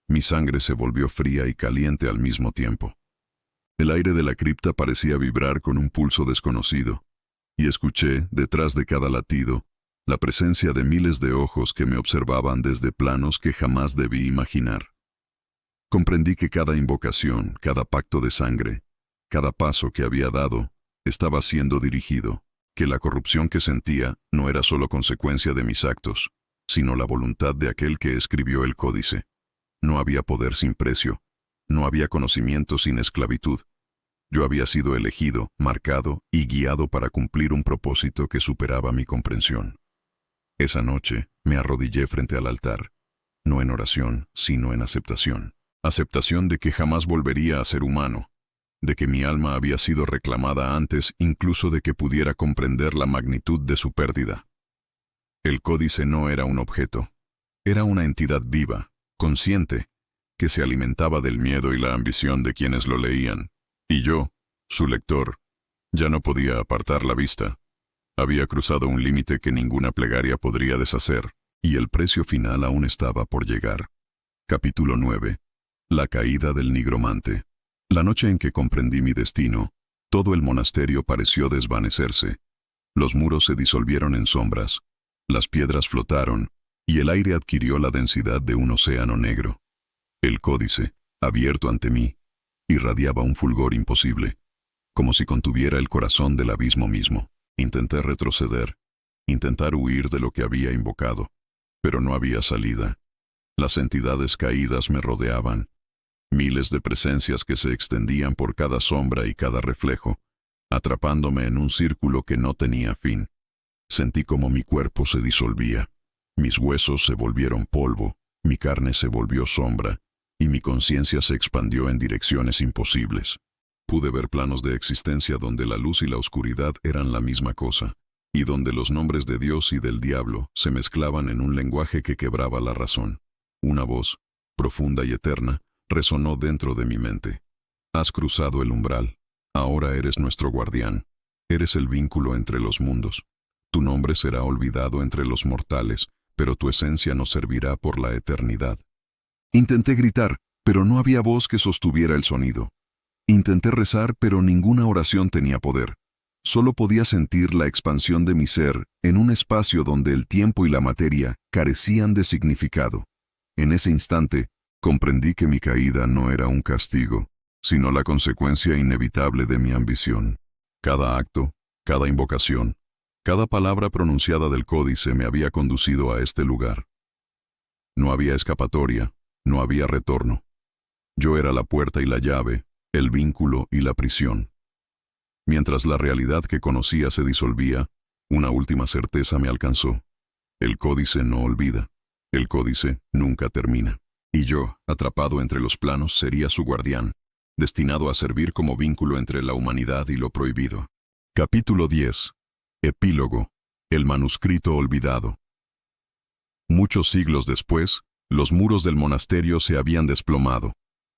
Mi sangre se volvió fría y caliente al mismo tiempo. El aire de la cripta parecía vibrar con un pulso desconocido, y escuché, detrás de cada latido, la presencia de miles de ojos que me observaban desde planos que jamás debí imaginar. Comprendí que cada invocación, cada pacto de sangre, cada paso que había dado, estaba siendo dirigido, que la corrupción que sentía no era solo consecuencia de mis actos, sino la voluntad de aquel que escribió el códice. No había poder sin precio, no había conocimiento sin esclavitud. Yo había sido elegido, marcado y guiado para cumplir un propósito que superaba mi comprensión. Esa noche me arrodillé frente al altar, no en oración, sino en aceptación. Aceptación de que jamás volvería a ser humano, de que mi alma había sido reclamada antes incluso de que pudiera comprender la magnitud de su pérdida. El códice no era un objeto, era una entidad viva, consciente, que se alimentaba del miedo y la ambición de quienes lo leían, y yo, su lector, ya no podía apartar la vista. Había cruzado un límite que ninguna plegaria podría deshacer, y el precio final aún estaba por llegar. Capítulo 9. La caída del nigromante. La noche en que comprendí mi destino, todo el monasterio pareció desvanecerse. Los muros se disolvieron en sombras, las piedras flotaron, y el aire adquirió la densidad de un océano negro. El códice, abierto ante mí, irradiaba un fulgor imposible, como si contuviera el corazón del abismo mismo. Intenté retroceder, intentar huir de lo que había invocado, pero no había salida. Las entidades caídas me rodeaban, miles de presencias que se extendían por cada sombra y cada reflejo, atrapándome en un círculo que no tenía fin. Sentí como mi cuerpo se disolvía, mis huesos se volvieron polvo, mi carne se volvió sombra, y mi conciencia se expandió en direcciones imposibles. Pude ver planos de existencia donde la luz y la oscuridad eran la misma cosa, y donde los nombres de Dios y del diablo se mezclaban en un lenguaje que quebraba la razón. Una voz, profunda y eterna, resonó dentro de mi mente. Has cruzado el umbral. Ahora eres nuestro guardián. Eres el vínculo entre los mundos. Tu nombre será olvidado entre los mortales, pero tu esencia nos servirá por la eternidad. Intenté gritar, pero no había voz que sostuviera el sonido. Intenté rezar, pero ninguna oración tenía poder. Solo podía sentir la expansión de mi ser en un espacio donde el tiempo y la materia carecían de significado. En ese instante, comprendí que mi caída no era un castigo, sino la consecuencia inevitable de mi ambición. Cada acto, cada invocación, cada palabra pronunciada del códice me había conducido a este lugar. No había escapatoria, no había retorno. Yo era la puerta y la llave, el vínculo y la prisión. Mientras la realidad que conocía se disolvía, una última certeza me alcanzó. El códice no olvida. El códice nunca termina. Y yo, atrapado entre los planos, sería su guardián, destinado a servir como vínculo entre la humanidad y lo prohibido. Capítulo 10. Epílogo. El manuscrito olvidado. Muchos siglos después, los muros del monasterio se habían desplomado.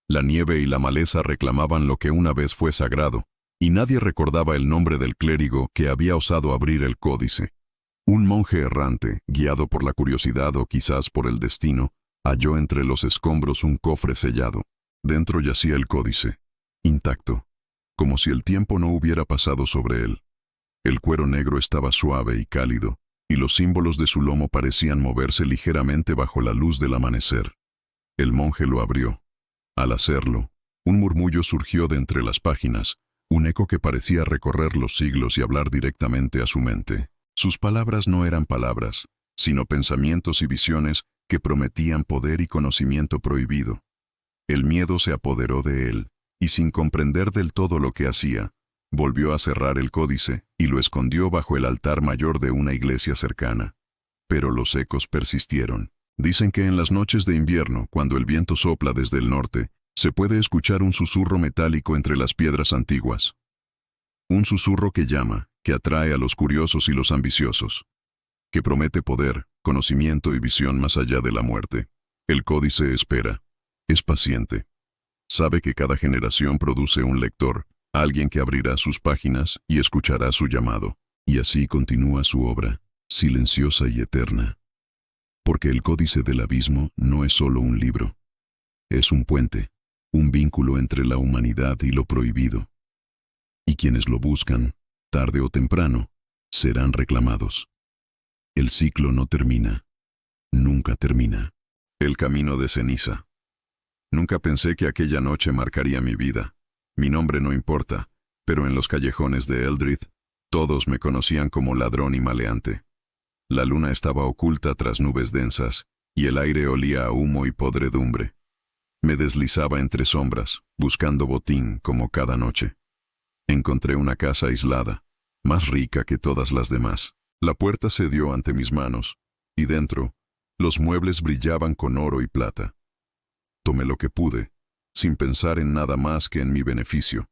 La nieve y la maleza reclamaban lo que una vez fue sagrado, y nadie recordaba el nombre del clérigo que había osado abrir el códice. Un monje errante, guiado por la curiosidad o quizás por el destino, halló entre los escombros un cofre sellado. Dentro yacía el códice, intacto, como si el tiempo no hubiera pasado sobre él. El cuero negro estaba suave y cálido, y los símbolos de su lomo parecían moverse ligeramente bajo la luz del amanecer. El monje lo abrió. Al hacerlo, un murmullo surgió de entre las páginas, un eco que parecía recorrer los siglos y hablar directamente a su mente. Sus palabras no eran palabras, sino pensamientos y visiones que prometían poder y conocimiento prohibido. El miedo se apoderó de él, y sin comprender del todo lo que hacía, volvió a cerrar el códice y lo escondió bajo el altar mayor de una iglesia cercana. Pero los ecos persistieron. Dicen que en las noches de invierno, cuando el viento sopla desde el norte, se puede escuchar un susurro metálico entre las piedras antiguas. Un susurro que llama, que atrae a los curiosos y los ambiciosos, que promete poder, conocimiento y visión más allá de la muerte. El códice espera. Es paciente. Sabe que cada generación produce un lector, alguien que abrirá sus páginas y escuchará su llamado. Y así continúa su obra, silenciosa y eterna. Porque el Códice del Abismo no es solo un libro. Es un puente, un vínculo entre la humanidad y lo prohibido. Y quienes lo buscan, tarde o temprano, serán reclamados. El ciclo no termina. Nunca termina. El camino de ceniza. Nunca pensé que aquella noche marcaría mi vida. Mi nombre no importa, pero en los callejones de Eldrith, todos me conocían como ladrón y maleante. La luna estaba oculta tras nubes densas, y el aire olía a humo y podredumbre. Me deslizaba entre sombras, buscando botín como cada noche. Encontré una casa aislada, más rica que todas las demás. La puerta se dio ante mis manos, y dentro, los muebles brillaban con oro y plata. Tomé lo que pude, sin pensar en nada más que en mi beneficio.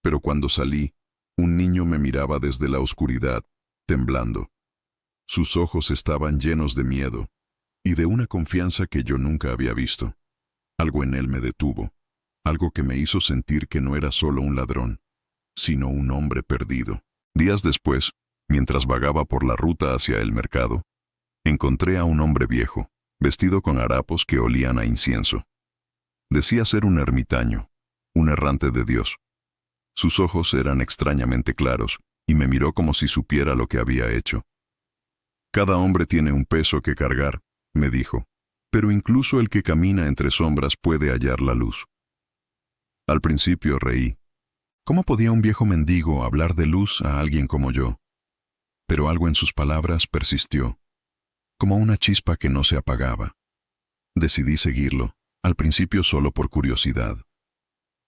Pero cuando salí, un niño me miraba desde la oscuridad, temblando. Sus ojos estaban llenos de miedo, y de una confianza que yo nunca había visto. Algo en él me detuvo, algo que me hizo sentir que no era solo un ladrón, sino un hombre perdido. Días después, mientras vagaba por la ruta hacia el mercado, encontré a un hombre viejo, vestido con harapos que olían a incienso. Decía ser un ermitaño, un errante de Dios. Sus ojos eran extrañamente claros, y me miró como si supiera lo que había hecho. Cada hombre tiene un peso que cargar, me dijo, pero incluso el que camina entre sombras puede hallar la luz. Al principio reí. ¿Cómo podía un viejo mendigo hablar de luz a alguien como yo? Pero algo en sus palabras persistió, como una chispa que no se apagaba. Decidí seguirlo, al principio solo por curiosidad,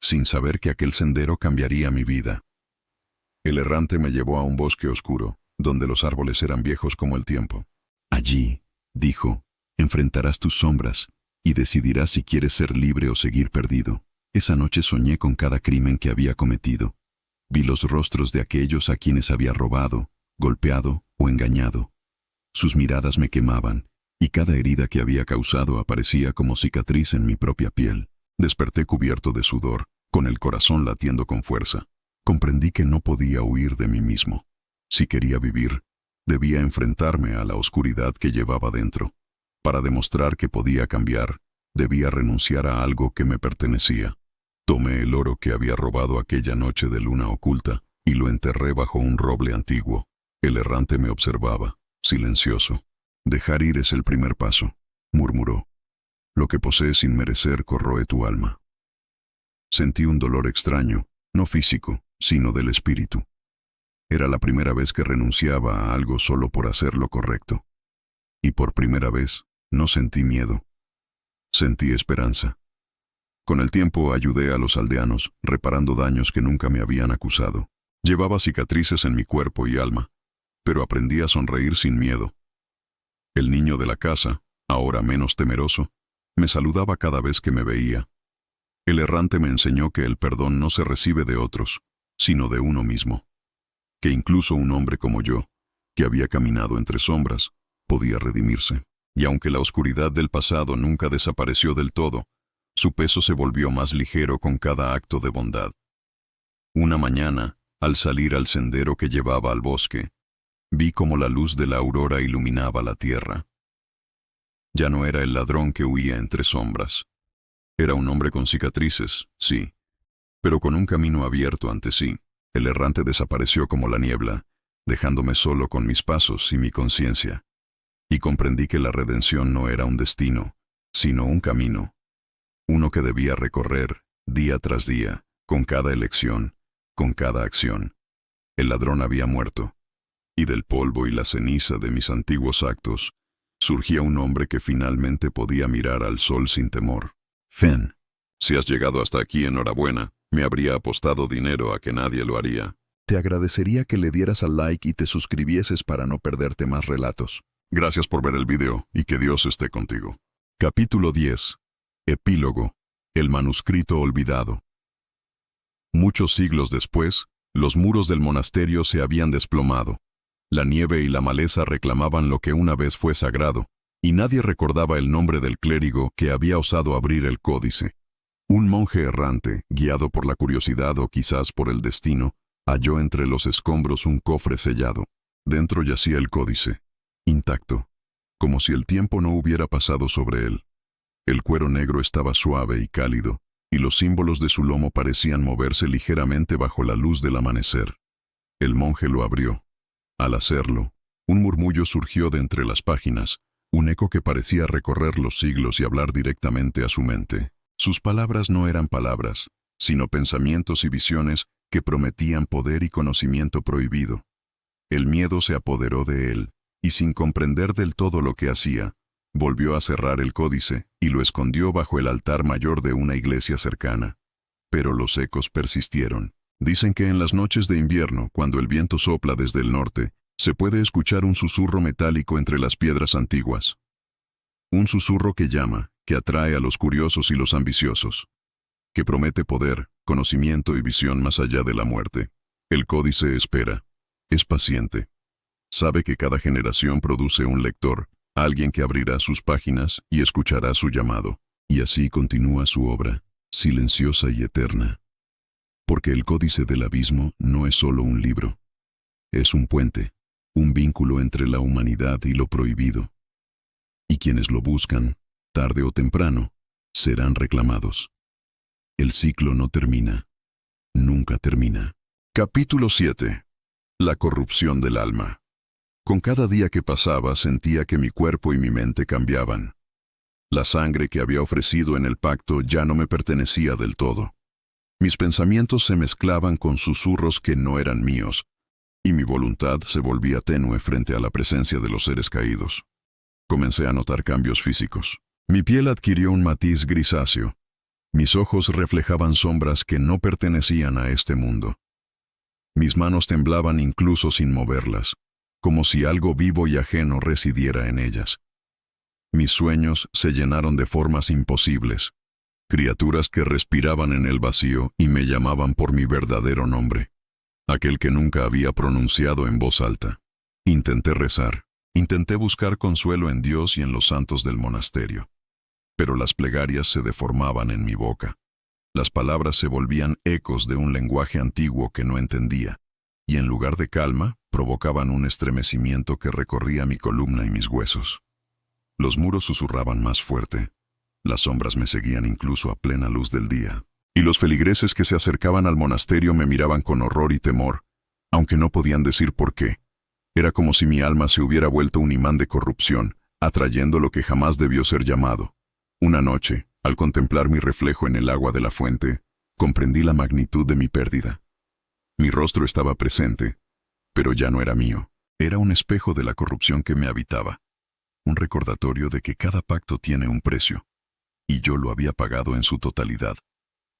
sin saber que aquel sendero cambiaría mi vida. El errante me llevó a un bosque oscuro, donde los árboles eran viejos como el tiempo. Allí, dijo, enfrentarás tus sombras y decidirás si quieres ser libre o seguir perdido. Esa noche soñé con cada crimen que había cometido. Vi los rostros de aquellos a quienes había robado, golpeado o engañado. Sus miradas me quemaban, y cada herida que había causado aparecía como cicatriz en mi propia piel. Desperté cubierto de sudor, con el corazón latiendo con fuerza. Comprendí que no podía huir de mí mismo. Si quería vivir, debía enfrentarme a la oscuridad que llevaba dentro. Para demostrar que podía cambiar, debía renunciar a algo que me pertenecía. Tomé el oro que había robado aquella noche de luna oculta y lo enterré bajo un roble antiguo. El errante me observaba, silencioso. Dejar ir es el primer paso, murmuró. Lo que posees sin merecer corroe tu alma. Sentí un dolor extraño, no físico, sino del espíritu. Era la primera vez que renunciaba a algo solo por hacer lo correcto. Y por primera vez, no sentí miedo. Sentí esperanza. Con el tiempo ayudé a los aldeanos, reparando daños que nunca me habían acusado. Llevaba cicatrices en mi cuerpo y alma, pero aprendí a sonreír sin miedo. El niño de la casa, ahora menos temeroso, me saludaba cada vez que me veía. El errante me enseñó que el perdón no se recibe de otros, sino de uno mismo. Que incluso un hombre como yo, que había caminado entre sombras, podía redimirse. Y aunque la oscuridad del pasado nunca desapareció del todo, su peso se volvió más ligero con cada acto de bondad. Una mañana, al salir al sendero que llevaba al bosque, Vi cómo la luz de la aurora iluminaba la tierra. Ya no era el ladrón que huía entre sombras. Era un hombre con cicatrices, sí, pero con un camino abierto ante sí. El errante desapareció como la niebla, dejándome solo con mis pasos y mi conciencia. Y comprendí que la redención no era un destino, sino un camino. Uno que debía recorrer, día tras día, con cada elección, con cada acción. El ladrón había muerto, y del polvo y la ceniza de mis antiguos actos, surgía un hombre que finalmente podía mirar al sol sin temor. Fen, si has llegado hasta aquí, enhorabuena. Me habría apostado dinero a que nadie lo haría. Te agradecería que le dieras al like y te suscribieses para no perderte más relatos. Gracias por ver el video y que Dios esté contigo. Capítulo 10. Epílogo. El manuscrito olvidado. Muchos siglos después, los muros del monasterio se habían desplomado. La nieve y la maleza reclamaban lo que una vez fue sagrado, y nadie recordaba el nombre del clérigo que había osado abrir el códice. Un monje errante, guiado por la curiosidad o quizás por el destino, halló entre los escombros un cofre sellado. Dentro yacía el códice, intacto, como si el tiempo no hubiera pasado sobre él. El cuero negro estaba suave y cálido, y los símbolos de su lomo parecían moverse ligeramente bajo la luz del amanecer. El monje lo abrió. Al hacerlo, un murmullo surgió de entre las páginas, un eco que parecía recorrer los siglos y hablar directamente a su mente. Sus palabras no eran palabras, sino pensamientos y visiones que prometían poder y conocimiento prohibido. El miedo se apoderó de él, y sin comprender del todo lo que hacía, volvió a cerrar el códice y lo escondió bajo el altar mayor de una iglesia cercana. Pero los ecos persistieron. Dicen que en las noches de invierno, cuando el viento sopla desde el norte, se puede escuchar un susurro metálico entre las piedras antiguas. Un susurro que llama, que atrae a los curiosos y los ambiciosos, que promete poder, conocimiento y visión más allá de la muerte. El códice espera, es paciente. Sabe que cada generación produce un lector, alguien que abrirá sus páginas y escuchará su llamado. Y así continúa su obra, silenciosa y eterna. Porque el códice del abismo no es solo un libro. Es un puente, un vínculo entre la humanidad y lo prohibido. Y quienes lo buscan, tarde o temprano, serán reclamados. El ciclo no termina. Nunca termina. Capítulo 7. La corrupción del alma. Con cada día que pasaba sentía que mi cuerpo y mi mente cambiaban. La sangre que había ofrecido en el pacto ya no me pertenecía del todo. Mis pensamientos se mezclaban con susurros que no eran míos, y mi voluntad se volvía tenue frente a la presencia de los seres caídos. Comencé a notar cambios físicos. Mi piel adquirió un matiz grisáceo. Mis ojos reflejaban sombras que no pertenecían a este mundo. Mis manos temblaban incluso sin moverlas, como si algo vivo y ajeno residiera en ellas. Mis sueños se llenaron de formas imposibles, criaturas que respiraban en el vacío y me llamaban por mi verdadero nombre, aquel que nunca había pronunciado en voz alta. Intenté rezar, intenté buscar consuelo en Dios y en los santos del monasterio. Pero las plegarias se deformaban en mi boca. Las palabras se volvían ecos de un lenguaje antiguo que no entendía, y en lugar de calma, provocaban un estremecimiento que recorría mi columna y mis huesos. Los muros susurraban más fuerte. Las sombras me seguían incluso a plena luz del día, y los feligreses que se acercaban al monasterio me miraban con horror y temor, aunque no podían decir por qué. Era como si mi alma se hubiera vuelto un imán de corrupción, atrayendo lo que jamás debió ser llamado. Una noche, al contemplar mi reflejo en el agua de la fuente, comprendí la magnitud de mi pérdida. Mi rostro estaba presente, pero ya no era mío. Era un espejo de la corrupción que me habitaba, un recordatorio de que cada pacto tiene un precio, y yo lo había pagado en su totalidad.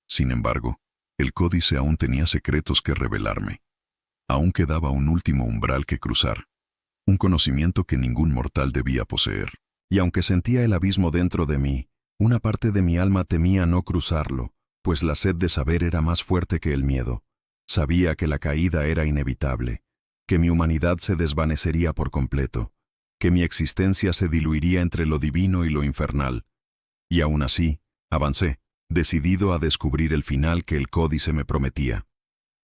Sin embargo, el códice aún tenía secretos que revelarme. Aún quedaba un último umbral que cruzar, un conocimiento que ningún mortal debía poseer. Y aunque sentía el abismo dentro de mí, una parte de mi alma temía no cruzarlo, pues la sed de saber era más fuerte que el miedo. Sabía que la caída era inevitable, que mi humanidad se desvanecería por completo, que mi existencia se diluiría entre lo divino y lo infernal. Y aún así, avancé, decidido a descubrir el final que el códice me prometía.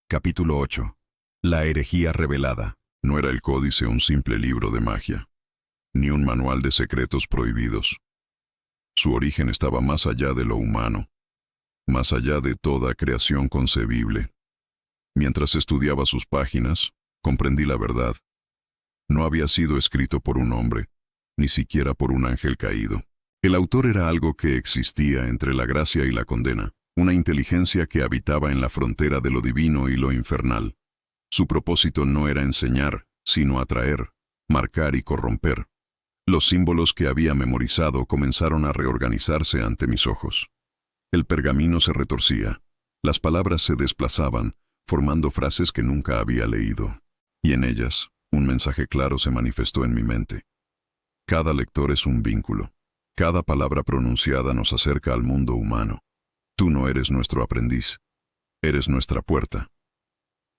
Capítulo 8. La herejía revelada. No era el códice un simple libro de magia, ni un manual de secretos prohibidos. Su origen estaba más allá de lo humano, más allá de toda creación concebible. Mientras estudiaba sus páginas, comprendí la verdad. No había sido escrito por un hombre, ni siquiera por un ángel caído. El autor era algo que existía entre la gracia y la condena, una inteligencia que habitaba en la frontera de lo divino y lo infernal. Su propósito no era enseñar, sino atraer, marcar y corromper. Los símbolos que había memorizado comenzaron a reorganizarse ante mis ojos. El pergamino se retorcía, las palabras se desplazaban, formando frases que nunca había leído. Y en ellas, un mensaje claro se manifestó en mi mente. Cada lector es un vínculo. Cada palabra pronunciada nos acerca al mundo humano. Tú no eres nuestro aprendiz. Eres nuestra puerta.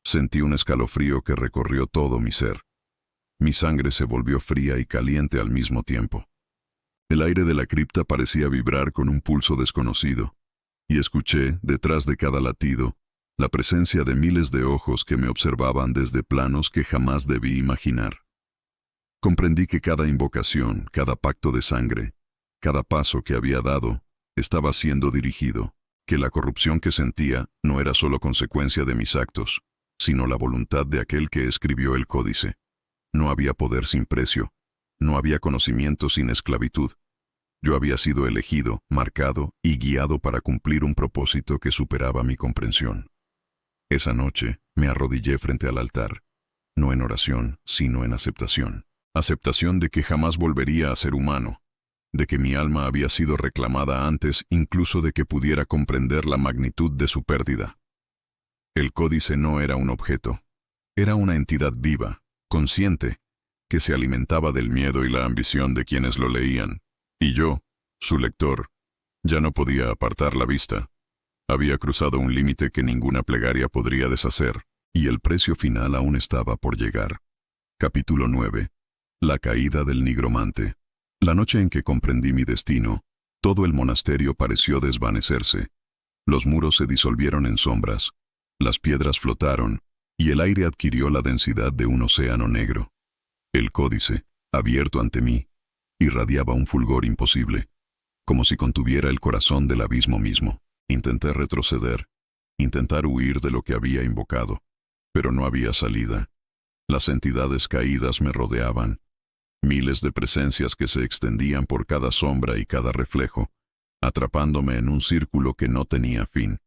Sentí un escalofrío que recorrió todo mi ser. Mi sangre se volvió fría y caliente al mismo tiempo. El aire de la cripta parecía vibrar con un pulso desconocido, y escuché, detrás de cada latido, la presencia de miles de ojos que me observaban desde planos que jamás debí imaginar. Comprendí que cada invocación, cada pacto de sangre, cada paso que había dado, estaba siendo dirigido, que la corrupción que sentía no era solo consecuencia de mis actos, sino la voluntad de aquel que escribió el códice. No había poder sin precio, no había conocimiento sin esclavitud. Yo había sido elegido, marcado y guiado para cumplir un propósito que superaba mi comprensión. Esa noche me arrodillé frente al altar, no en oración, sino en aceptación. Aceptación de que jamás volvería a ser humano, de que mi alma había sido reclamada antes incluso de que pudiera comprender la magnitud de su pérdida. El códice no era un objeto, era una entidad viva, consciente, que se alimentaba del miedo y la ambición de quienes lo leían, y yo, su lector, ya no podía apartar la vista. Había cruzado un límite que ninguna plegaria podría deshacer, y el precio final aún estaba por llegar. Capítulo 9. La caída del nigromante. La noche en que comprendí mi destino, todo el monasterio pareció desvanecerse. Los muros se disolvieron en sombras, las piedras flotaron, y el aire adquirió la densidad de un océano negro. El códice, abierto ante mí, irradiaba un fulgor imposible, como si contuviera el corazón del abismo mismo. Intenté retroceder, intentar huir de lo que había invocado, pero no había salida. Las entidades caídas me rodeaban, miles de presencias que se extendían por cada sombra y cada reflejo, atrapándome en un círculo que no tenía fin.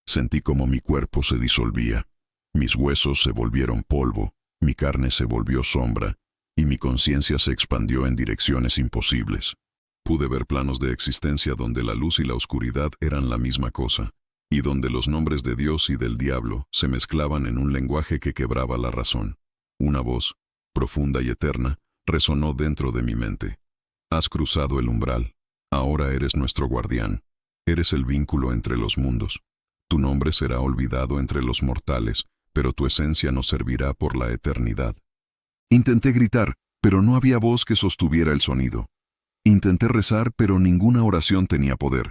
Sentí como mi cuerpo se disolvía, mis huesos se volvieron polvo, mi carne se volvió sombra, y mi conciencia se expandió en direcciones imposibles. Pude ver planos de existencia donde la luz y la oscuridad eran la misma cosa, y donde los nombres de Dios y del diablo se mezclaban en un lenguaje que quebraba la razón. Una voz, profunda y eterna, resonó dentro de mi mente. Has cruzado el umbral. Ahora eres nuestro guardián. Eres el vínculo entre los mundos. Tu nombre será olvidado entre los mortales, pero tu esencia nos servirá por la eternidad. Intenté gritar, pero no había voz que sostuviera el sonido. Intenté rezar, pero ninguna oración tenía poder.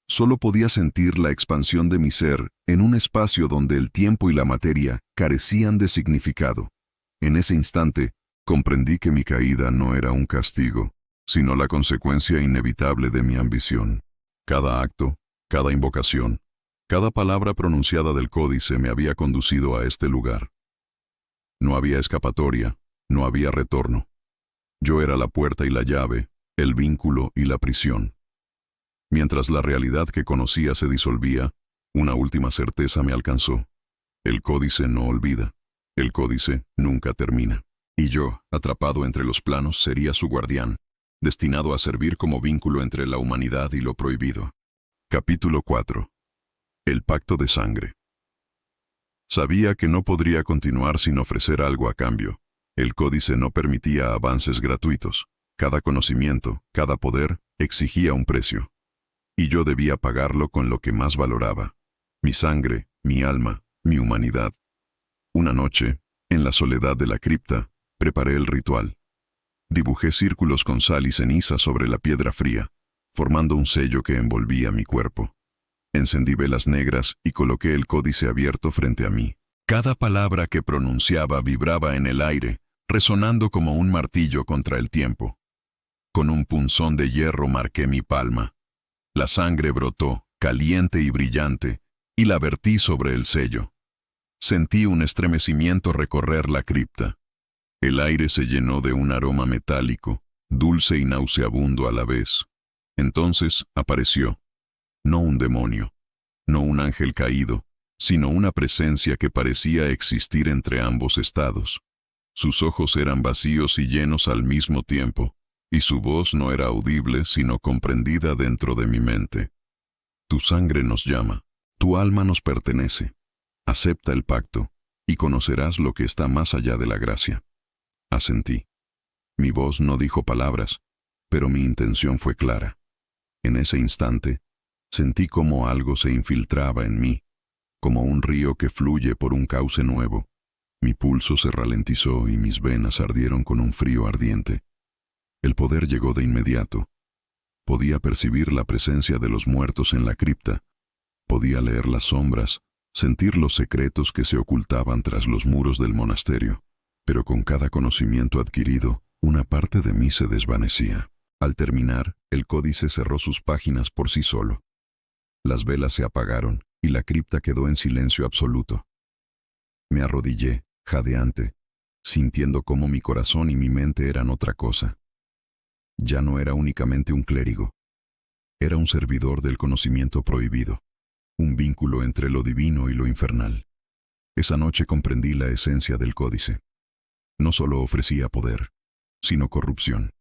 Solo podía sentir la expansión de mi ser en un espacio donde el tiempo y la materia carecían de significado. En ese instante, comprendí que mi caída no era un castigo, sino la consecuencia inevitable de mi ambición. Cada acto, cada invocación, cada palabra pronunciada del códice me había conducido a este lugar. No había escapatoria, no había retorno. Yo era la puerta y la llave, el vínculo y la prisión. Mientras la realidad que conocía se disolvía, una última certeza me alcanzó. El códice no olvida. El códice nunca termina. Y yo, atrapado entre los planos, sería su guardián, destinado a servir como vínculo entre la humanidad y lo prohibido. Capítulo 4. El pacto de sangre. Sabía que no podría continuar sin ofrecer algo a cambio. El códice no permitía avances gratuitos. Cada conocimiento, cada poder, exigía un precio. Y yo debía pagarlo con lo que más valoraba: mi sangre, mi alma, mi humanidad. Una noche, en la soledad de la cripta, preparé el ritual. Dibujé círculos con sal y ceniza sobre la piedra fría, formando un sello que envolvía mi cuerpo. Encendí velas negras y coloqué el códice abierto frente a mí. Cada palabra que pronunciaba vibraba en el aire, resonando como un martillo contra el tiempo. Con un punzón de hierro marqué mi palma. La sangre brotó, caliente y brillante, y la vertí sobre el sello. Sentí un estremecimiento recorrer la cripta. El aire se llenó de un aroma metálico, dulce y nauseabundo a la vez. Entonces apareció, no un demonio, no un ángel caído, sino una presencia que parecía existir entre ambos estados. Sus ojos eran vacíos y llenos al mismo tiempo, y su voz no era audible sino comprendida dentro de mi mente. Tu sangre nos llama, tu alma nos pertenece. Acepta el pacto, y conocerás lo que está más allá de la gracia. Asentí. Mi voz no dijo palabras, pero mi intención fue clara. En ese instante, sentí como algo se infiltraba en mí, como un río que fluye por un cauce nuevo. Mi pulso se ralentizó y mis venas ardieron con un frío ardiente. El poder llegó de inmediato. Podía percibir la presencia de los muertos en la cripta. Podía leer las sombras, sentir los secretos que se ocultaban tras los muros del monasterio. Pero con cada conocimiento adquirido, una parte de mí se desvanecía. Al terminar, el códice cerró sus páginas por sí solo. Las velas se apagaron y la cripta quedó en silencio absoluto. Me arrodillé, jadeante, sintiendo cómo mi corazón y mi mente eran otra cosa. Ya no era únicamente un clérigo. Era un servidor del conocimiento prohibido, un vínculo entre lo divino y lo infernal. Esa noche comprendí la esencia del códice. No solo ofrecía poder, sino corrupción,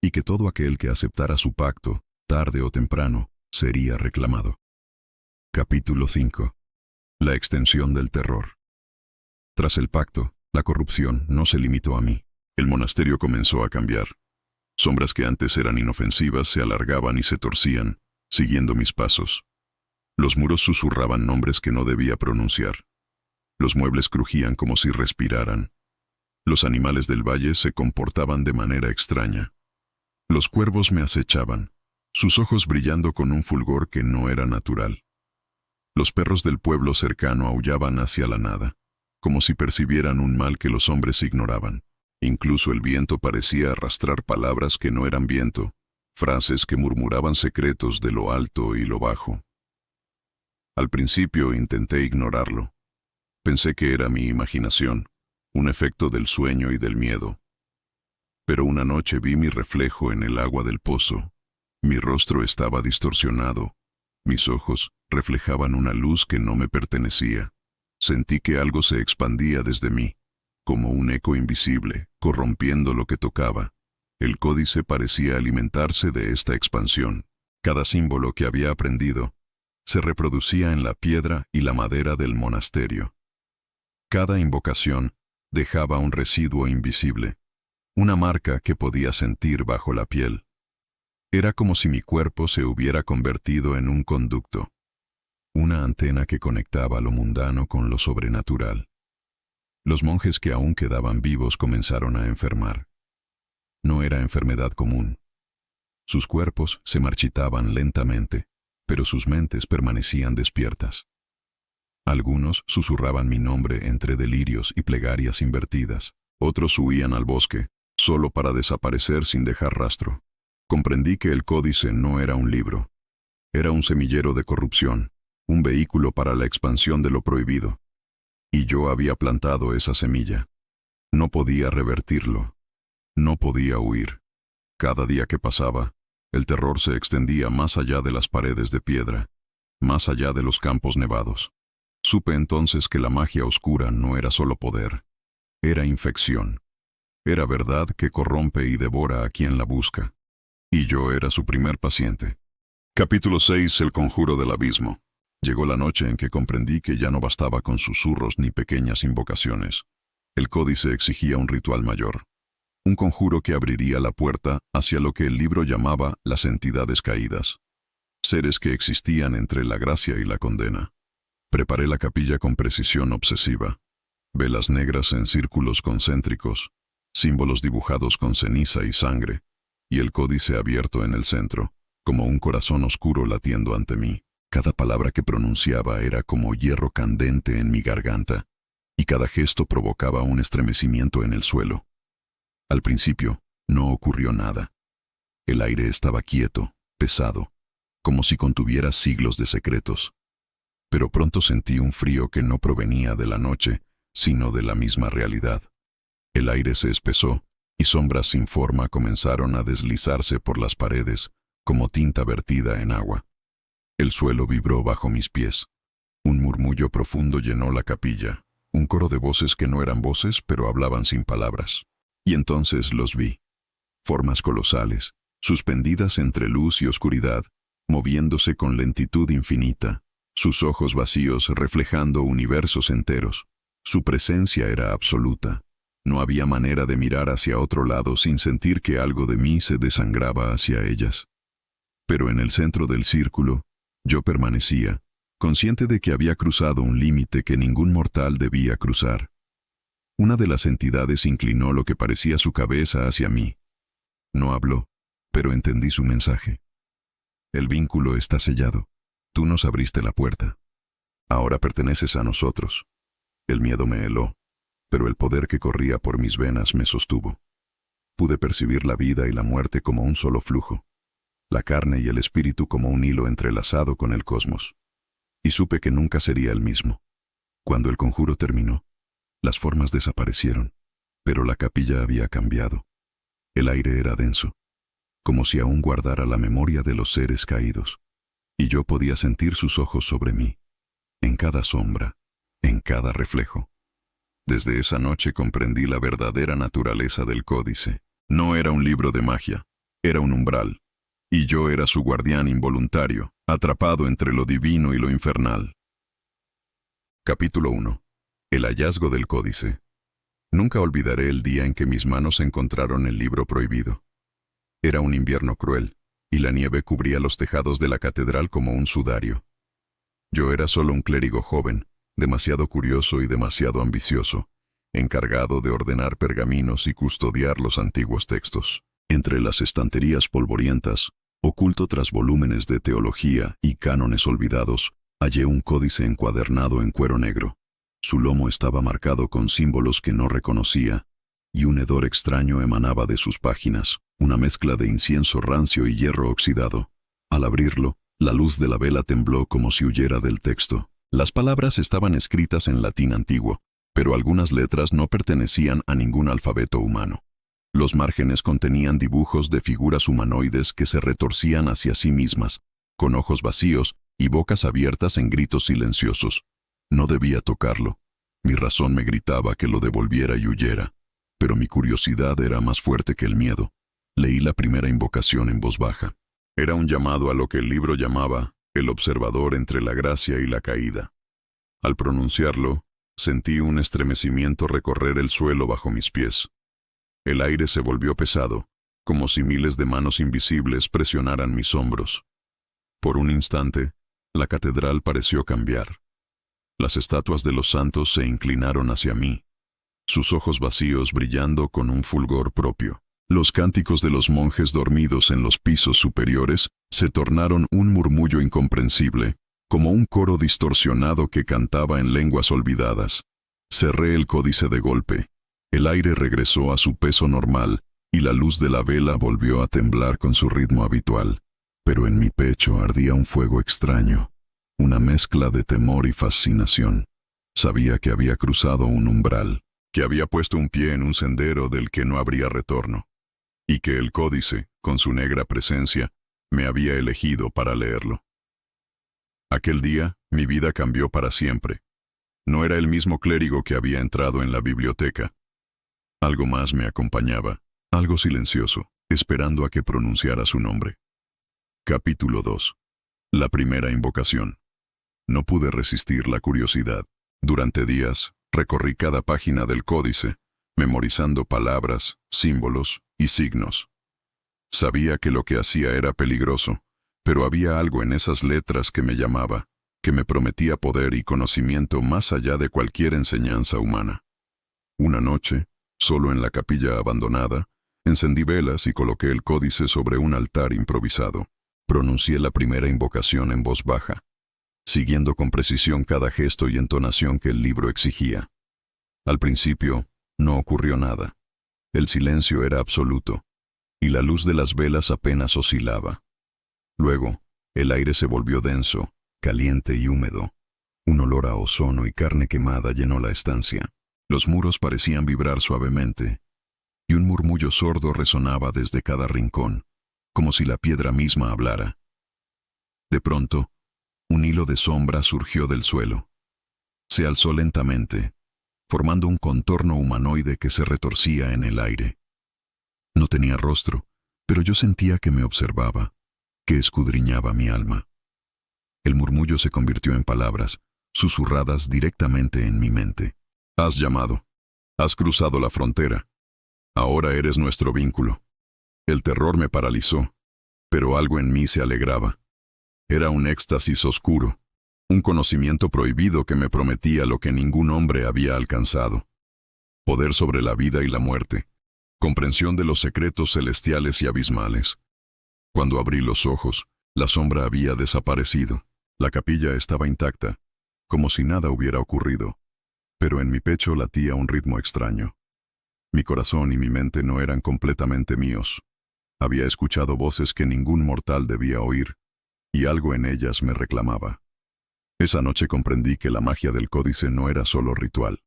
y que todo aquel que aceptara su pacto, tarde o temprano, sería reclamado. Capítulo 5. La extensión del terror. Tras el pacto, la corrupción no se limitó a mí. El monasterio comenzó a cambiar. Sombras que antes eran inofensivas se alargaban y se torcían, siguiendo mis pasos. Los muros susurraban nombres que no debía pronunciar. Los muebles crujían como si respiraran. Los animales del valle se comportaban de manera extraña. Los cuervos me acechaban, sus ojos brillando con un fulgor que no era natural. Los perros del pueblo cercano aullaban hacia la nada, como si percibieran un mal que los hombres ignoraban. Incluso el viento parecía arrastrar palabras que no eran viento, frases que murmuraban secretos de lo alto y lo bajo. Al principio intenté ignorarlo. Pensé que era mi imaginación, un efecto del sueño y del miedo. Pero una noche vi mi reflejo en el agua del pozo. Mi rostro estaba distorsionado. Mis ojos reflejaban una luz que no me pertenecía. Sentí que algo se expandía desde mí, como un eco invisible, corrompiendo lo que tocaba. El códice parecía alimentarse de esta expansión. Cada símbolo que había aprendido se reproducía en la piedra y la madera del monasterio. Cada invocación dejaba un residuo invisible, una marca que podía sentir bajo la piel. Era como si mi cuerpo se hubiera convertido en un conducto, una antena que conectaba lo mundano con lo sobrenatural. Los monjes que aún quedaban vivos comenzaron a enfermar. No era enfermedad común. Sus cuerpos se marchitaban lentamente, pero sus mentes permanecían despiertas. Algunos susurraban mi nombre entre delirios y plegarias invertidas. Otros huían al bosque, solo para desaparecer sin dejar rastro. Comprendí que el códice no era un libro. Era un semillero de corrupción, un vehículo para la expansión de lo prohibido. Y yo había plantado esa semilla. No podía revertirlo. No podía huir. Cada día que pasaba, el terror se extendía más allá de las paredes de piedra, más allá de los campos nevados. Supe entonces que la magia oscura no era solo poder, era infección. Era verdad que corrompe y devora a quien la busca. Y yo era su primer paciente. Capítulo 6. El conjuro del abismo. Llegó la noche en que comprendí que ya no bastaba con susurros ni pequeñas invocaciones. El códice exigía un ritual mayor. Un conjuro que abriría la puerta hacia lo que el libro llamaba las entidades caídas. Seres que existían entre la gracia y la condena. Preparé la capilla con precisión obsesiva. Velas negras en círculos concéntricos, símbolos dibujados con ceniza y sangre, y el códice abierto en el centro, como un corazón oscuro latiendo ante mí. Cada palabra que pronunciaba era como hierro candente en mi garganta, y cada gesto provocaba un estremecimiento en el suelo. Al principio, no ocurrió nada. El aire estaba quieto, pesado, como si contuviera siglos de secretos. Pero pronto sentí un frío que no provenía de la noche, sino de la misma realidad. El aire se espesó, y sombras sin forma comenzaron a deslizarse por las paredes, como tinta vertida en agua. El suelo vibró bajo mis pies. Un murmullo profundo llenó la capilla, un coro de voces que no eran voces, pero hablaban sin palabras. Y entonces los vi. Formas colosales, suspendidas entre luz y oscuridad, moviéndose con lentitud infinita, sus ojos vacíos reflejando universos enteros. Su presencia era absoluta. No había manera de mirar hacia otro lado sin sentir que algo de mí se desangraba hacia ellas. Pero en el centro del círculo, yo permanecía, consciente de que había cruzado un límite que ningún mortal debía cruzar. Una de las entidades inclinó lo que parecía su cabeza hacia mí. No habló, pero entendí su mensaje. El vínculo está sellado. Tú nos abriste la puerta. Ahora perteneces a nosotros. El miedo me heló, pero el poder que corría por mis venas me sostuvo. Pude percibir la vida y la muerte como un solo flujo, la carne y el espíritu como un hilo entrelazado con el cosmos. Y supe que nunca sería el mismo. Cuando el conjuro terminó, las formas desaparecieron, pero la capilla había cambiado. El aire era denso, como si aún guardara la memoria de los seres caídos, y yo podía sentir sus ojos sobre mí, en cada sombra, en cada reflejo. Desde esa noche comprendí la verdadera naturaleza del códice. No era un libro de magia, era un umbral, y yo era su guardián involuntario, atrapado entre lo divino y lo infernal. Capítulo 1. El hallazgo del códice. Nunca olvidaré el día en que mis manos encontraron el libro prohibido. Era un invierno cruel, y la nieve cubría los tejados de la catedral como un sudario. Yo era solo un clérigo joven, demasiado curioso y demasiado ambicioso, encargado de ordenar pergaminos y custodiar los antiguos textos. Entre las estanterías polvorientas, oculto tras volúmenes de teología y cánones olvidados, hallé un códice encuadernado en cuero negro. Su lomo estaba marcado con símbolos que no reconocía, y un hedor extraño emanaba de sus páginas, una mezcla de incienso rancio y hierro oxidado. Al abrirlo, la luz de la vela tembló como si huyera del texto. Las palabras estaban escritas en latín antiguo, pero algunas letras no pertenecían a ningún alfabeto humano. Los márgenes contenían dibujos de figuras humanoides que se retorcían hacia sí mismas, con ojos vacíos y bocas abiertas en gritos silenciosos. No debía tocarlo. Mi razón me gritaba que lo devolviera y huyera, pero mi curiosidad era más fuerte que el miedo. Leí la primera invocación en voz baja. Era un llamado a lo que el libro llamaba el observador entre la gracia y la caída. Al pronunciarlo, sentí un estremecimiento recorrer el suelo bajo mis pies. El aire se volvió pesado, como si miles de manos invisibles presionaran mis hombros. Por un instante, la catedral pareció cambiar. Las estatuas de los santos se inclinaron hacia mí, sus ojos vacíos brillando con un fulgor propio. Los cánticos de los monjes dormidos en los pisos superiores se tornaron un murmullo incomprensible, como un coro distorsionado que cantaba en lenguas olvidadas. Cerré el códice de golpe. El aire regresó a su peso normal, y la luz de la vela volvió a temblar con su ritmo habitual. Pero en mi pecho ardía un fuego extraño, una mezcla de temor y fascinación. Sabía que había cruzado un umbral, que había puesto un pie en un sendero del que no habría retorno, y que el códice, con su negra presencia, me había elegido para leerlo. Aquel día, mi vida cambió para siempre. No era el mismo clérigo que había entrado en la biblioteca. Algo más me acompañaba, algo silencioso, esperando a que pronunciara su nombre. Capítulo 2. La primera invocación. No pude resistir la curiosidad. Durante días, recorrí cada página del códice, memorizando palabras, símbolos y signos. Sabía que lo que hacía era peligroso, pero había algo en esas letras que me llamaba, que me prometía poder y conocimiento más allá de cualquier enseñanza humana. Una noche, solo en la capilla abandonada, encendí velas y coloqué el códice sobre un altar improvisado. Pronuncié la primera invocación en voz baja, siguiendo con precisión cada gesto y entonación que el libro exigía. Al principio, no ocurrió nada. El silencio era absoluto, y la luz de las velas apenas oscilaba. Luego, el aire se volvió denso, caliente y húmedo. Un olor a ozono y carne quemada llenó la estancia. Los muros parecían vibrar suavemente, y un murmullo sordo resonaba desde cada rincón, como si la piedra misma hablara. De pronto, un hilo de sombra surgió del suelo. Se alzó lentamente, formando un contorno humanoide que se retorcía en el aire. No tenía rostro, pero yo sentía que me observaba, que escudriñaba mi alma. El murmullo se convirtió en palabras, susurradas directamente en mi mente. Has llamado. Has cruzado la frontera. Ahora eres nuestro vínculo. El terror me paralizó, pero algo en mí se alegraba. Era un éxtasis oscuro, un conocimiento prohibido que me prometía lo que ningún hombre había alcanzado. Poder sobre la vida y la muerte, comprensión de los secretos celestiales y abismales. Cuando abrí los ojos, la sombra había desaparecido. La capilla estaba intacta, como si nada hubiera ocurrido, pero en mi pecho latía un ritmo extraño. Mi corazón y mi mente no eran completamente míos. Había escuchado voces que ningún mortal debía oír, y algo en ellas me reclamaba. Esa noche comprendí que la magia del códice no era solo ritual.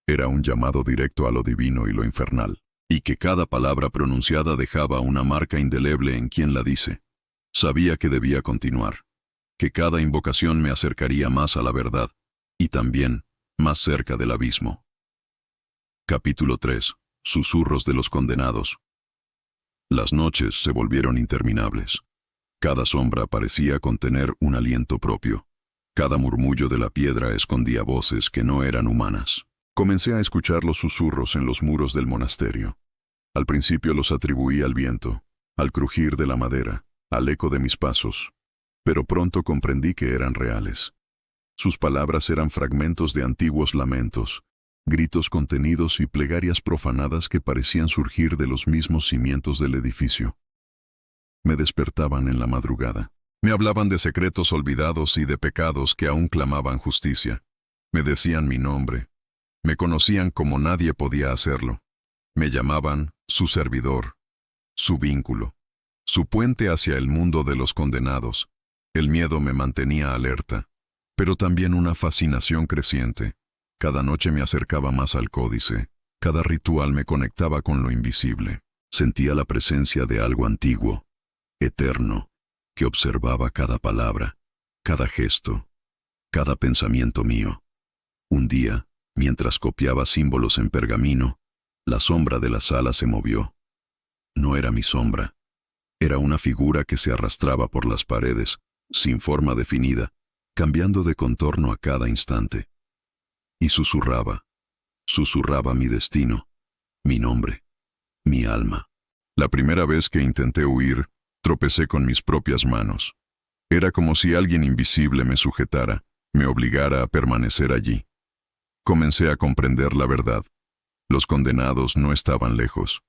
Era un llamado directo a lo divino y lo infernal, y que cada palabra pronunciada dejaba una marca indeleble en quien la dice. Sabía que debía continuar, que cada invocación me acercaría más a la verdad, y también más cerca del abismo. Capítulo 3. Susurros de los condenados. Las noches se volvieron interminables. Cada sombra parecía contener un aliento propio. Cada murmullo de la piedra escondía voces que no eran humanas. Comencé a escuchar los susurros en los muros del monasterio. Al principio los atribuí al viento, al crujir de la madera, al eco de mis pasos. Pero pronto comprendí que eran reales. Sus palabras eran fragmentos de antiguos lamentos, gritos contenidos y plegarias profanadas que parecían surgir de los mismos cimientos del edificio. Me despertaban en la madrugada. Me hablaban de secretos olvidados y de pecados que aún clamaban justicia. Me decían mi nombre. Me conocían como nadie podía hacerlo. Me llamaban su servidor, su vínculo, su puente hacia el mundo de los condenados. El miedo me mantenía alerta, pero también una fascinación creciente. Cada noche me acercaba más al códice. Cada ritual me conectaba con lo invisible. Sentía la presencia de algo antiguo, eterno, que observaba cada palabra, cada gesto, cada pensamiento mío. Un día, mientras copiaba símbolos en pergamino, la sombra de la sala se movió. No era mi sombra. Era una figura que se arrastraba por las paredes, sin forma definida, cambiando de contorno a cada instante. Y susurraba mi destino, mi nombre, mi alma. La primera vez que intenté huir, tropecé con mis propias manos. Era como si alguien invisible me sujetara, me obligara a permanecer allí. Comencé a comprender la verdad. Los condenados no estaban lejos.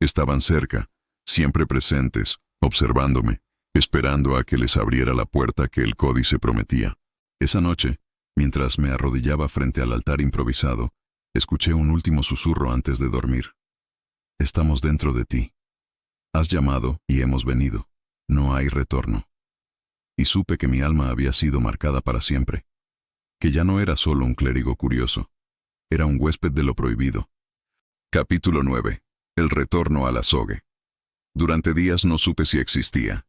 Estaban cerca, siempre presentes, observándome, esperando a que les abriera la puerta que el códice prometía. Esa noche, mientras me arrodillaba frente al altar improvisado, escuché un último susurro antes de dormir. Estamos dentro de ti. Has llamado y hemos venido. No hay retorno. Y supe que mi alma había sido marcada para siempre. Que ya no era solo un clérigo curioso. Era un huésped de lo prohibido. Capítulo 9. El retorno al azogue. Durante días no supe si existía.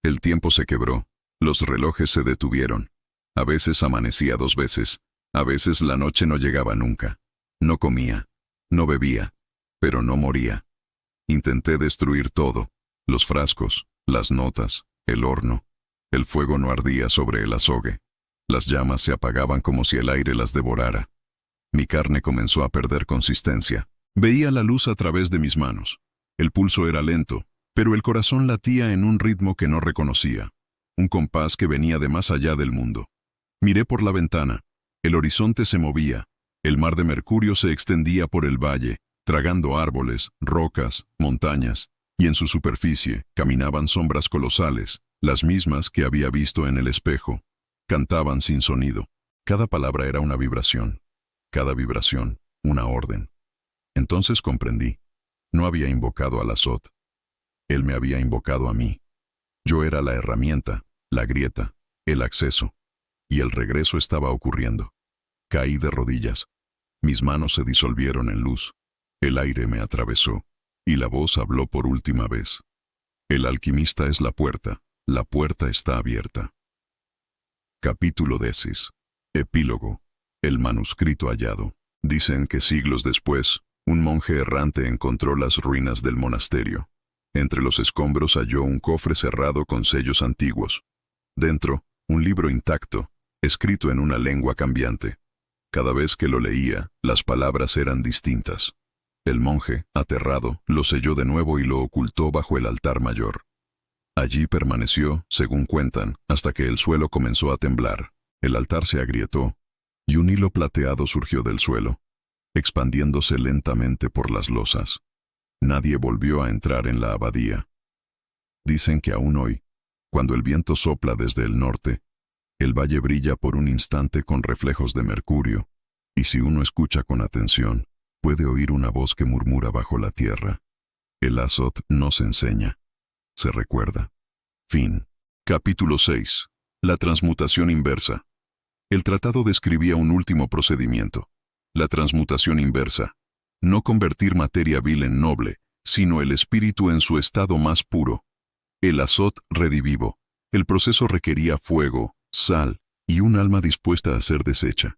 El tiempo se quebró. Los relojes se detuvieron. A veces amanecía 2 veces. A veces la noche no llegaba nunca. No comía. No bebía. Pero no moría. Intenté destruir todo, los frascos, las notas, el horno. El fuego no ardía sobre el azogue. Las llamas se apagaban como si el aire las devorara. Mi carne comenzó a perder consistencia. Veía la luz a través de mis manos. El pulso era lento, pero el corazón latía en un ritmo que no reconocía. Un compás que venía de más allá del mundo. Miré por la ventana. El horizonte se movía. El mar de mercurio se extendía por el valle, tragando árboles, rocas, montañas, y en su superficie caminaban sombras colosales, las mismas que había visto en el espejo. Cantaban sin sonido. Cada palabra era una vibración. Cada vibración, una orden. Entonces comprendí. No había invocado al Azot. Él me había invocado a mí. Yo era la herramienta, la grieta, el acceso. Y el regreso estaba ocurriendo. Caí de rodillas. Mis manos se disolvieron en luz. El aire me atravesó. Y la voz habló por última vez. El alquimista es la puerta está abierta. Capítulo 10. Epílogo. El manuscrito hallado. Dicen que siglos después, un monje errante encontró las ruinas del monasterio. Entre los escombros halló un cofre cerrado con sellos antiguos. Dentro, un libro intacto, escrito en una lengua cambiante. Cada vez que lo leía, las palabras eran distintas. El monje, aterrado, lo selló de nuevo y lo ocultó bajo el altar mayor. Allí permaneció, según cuentan, hasta que el suelo comenzó a temblar. El altar se agrietó, y un hilo plateado surgió del suelo, expandiéndose lentamente por las losas. Nadie volvió a entrar en la abadía. Dicen que aún hoy, cuando el viento sopla desde el norte, el valle brilla por un instante con reflejos de mercurio, y si uno escucha con atención, puede oír una voz que murmura bajo la tierra. El Azot no se enseña, se recuerda. Fin. Capítulo 6. La transmutación inversa. El tratado describía un último procedimiento. La transmutación inversa. No convertir materia vil en noble, sino el espíritu en su estado más puro. El Azot redivivo. El proceso requería fuego, sal y un alma dispuesta a ser deshecha.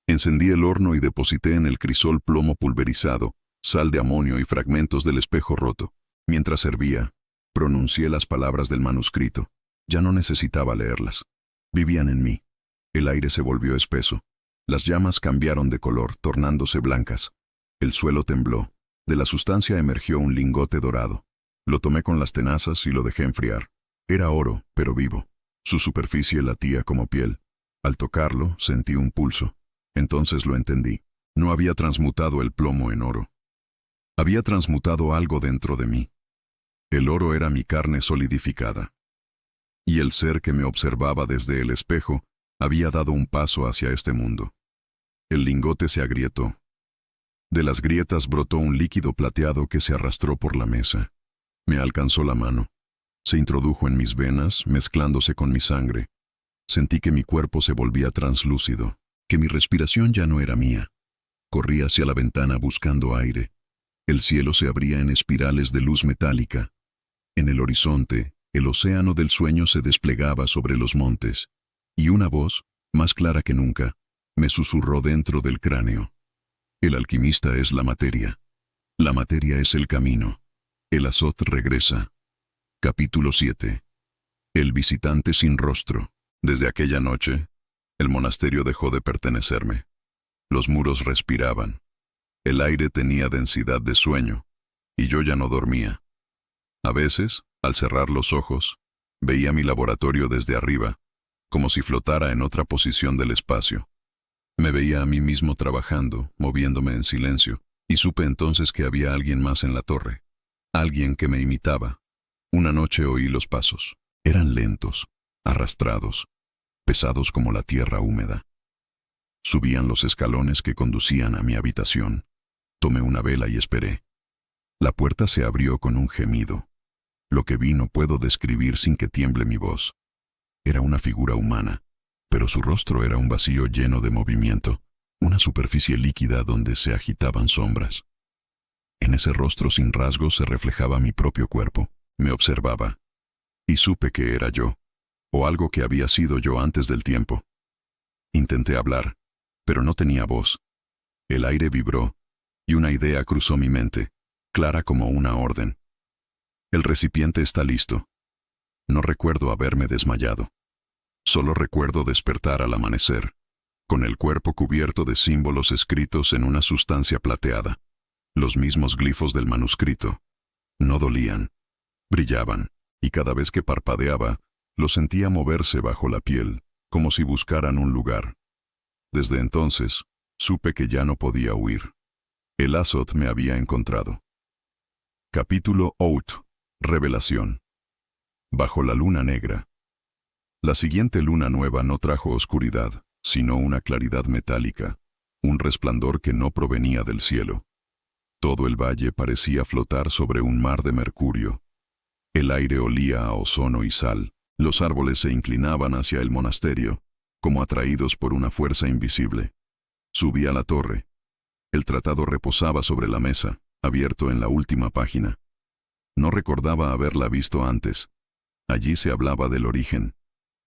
Encendí el horno y deposité en el crisol plomo pulverizado, sal de amonio y fragmentos del espejo roto. Mientras servía, pronuncié las palabras del manuscrito. Ya no necesitaba leerlas. Vivían en mí. El aire se volvió espeso. Las llamas cambiaron de color, tornándose blancas. El suelo tembló. De la sustancia emergió un lingote dorado. Lo tomé con las tenazas y lo dejé enfriar. Era oro, pero vivo. Su superficie latía como piel. Al tocarlo, sentí un pulso. Entonces lo entendí. No había transmutado el plomo en oro. Había transmutado algo dentro de mí. El oro era mi carne solidificada. Y el ser que me observaba desde el espejo había dado un paso hacia este mundo. El lingote se agrietó. De las grietas brotó un líquido plateado que se arrastró por la mesa. Me alcanzó la mano. Se introdujo en mis venas, mezclándose con mi sangre. Sentí que mi cuerpo se volvía translúcido, que mi respiración ya no era mía. Corrí hacia la ventana buscando aire. El cielo se abría en espirales de luz metálica. En el horizonte, el océano del sueño se desplegaba sobre los montes, y una voz, más clara que nunca, me susurró dentro del cráneo. El alquimista es la materia. La materia es el camino. El Azot regresa. Capítulo 7. El visitante sin rostro. Desde aquella noche, el monasterio dejó de pertenecerme. Los muros respiraban. El aire tenía densidad de sueño, y yo ya no dormía. A veces, al cerrar los ojos, veía mi laboratorio desde arriba, como si flotara en otra posición del espacio. Me veía a mí mismo trabajando, moviéndome en silencio, y supe entonces que había alguien más en la torre. Alguien que me imitaba. Una noche oí los pasos. Eran lentos, arrastrados, pesados como la tierra húmeda. Subían los escalones que conducían a mi habitación. Tomé una vela y esperé. La puerta se abrió con un gemido. Lo que vi no puedo describir sin que tiemble mi voz. Era una figura humana, pero su rostro era un vacío lleno de movimiento, una superficie líquida donde se agitaban sombras. En ese rostro sin rasgos se reflejaba mi propio cuerpo. Me observaba, y supe que era yo, o algo que había sido yo antes del tiempo. Intenté hablar, pero no tenía voz. El aire vibró, y una idea cruzó mi mente, clara como una orden. El recipiente está listo. No recuerdo haberme desmayado. Solo recuerdo despertar al amanecer, con el cuerpo cubierto de símbolos escritos en una sustancia plateada. Los mismos glifos del manuscrito. No dolían. Brillaban, y cada vez que parpadeaba, los sentía moverse bajo la piel, como si buscaran un lugar. Desde entonces, supe que ya no podía huir. El Azot me había encontrado. Capítulo 8. Revelación. Bajo la luna negra. La siguiente luna nueva no trajo oscuridad, sino una claridad metálica, un resplandor que no provenía del cielo. Todo el valle parecía flotar sobre un mar de mercurio. El aire olía a ozono y sal. Los árboles se inclinaban hacia el monasterio, como atraídos por una fuerza invisible. Subí a la torre. El tratado reposaba sobre la mesa, abierto en la última página. No recordaba haberla visto antes. Allí se hablaba del origen,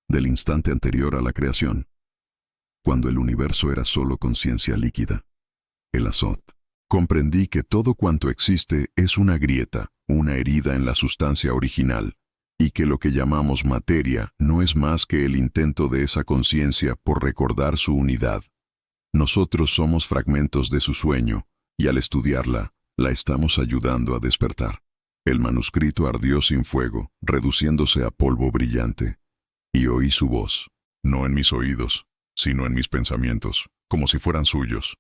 del instante anterior a la creación, cuando el universo era solo conciencia líquida. El Azod. Comprendí que todo cuanto existe es una grieta, una herida en la sustancia original, y que lo que llamamos materia no es más que el intento de esa conciencia por recordar su unidad. Nosotros somos fragmentos de su sueño, y al estudiarla, la estamos ayudando a despertar. El manuscrito ardió sin fuego, reduciéndose a polvo brillante, y oí su voz, no en mis oídos, sino en mis pensamientos, como si fueran suyos.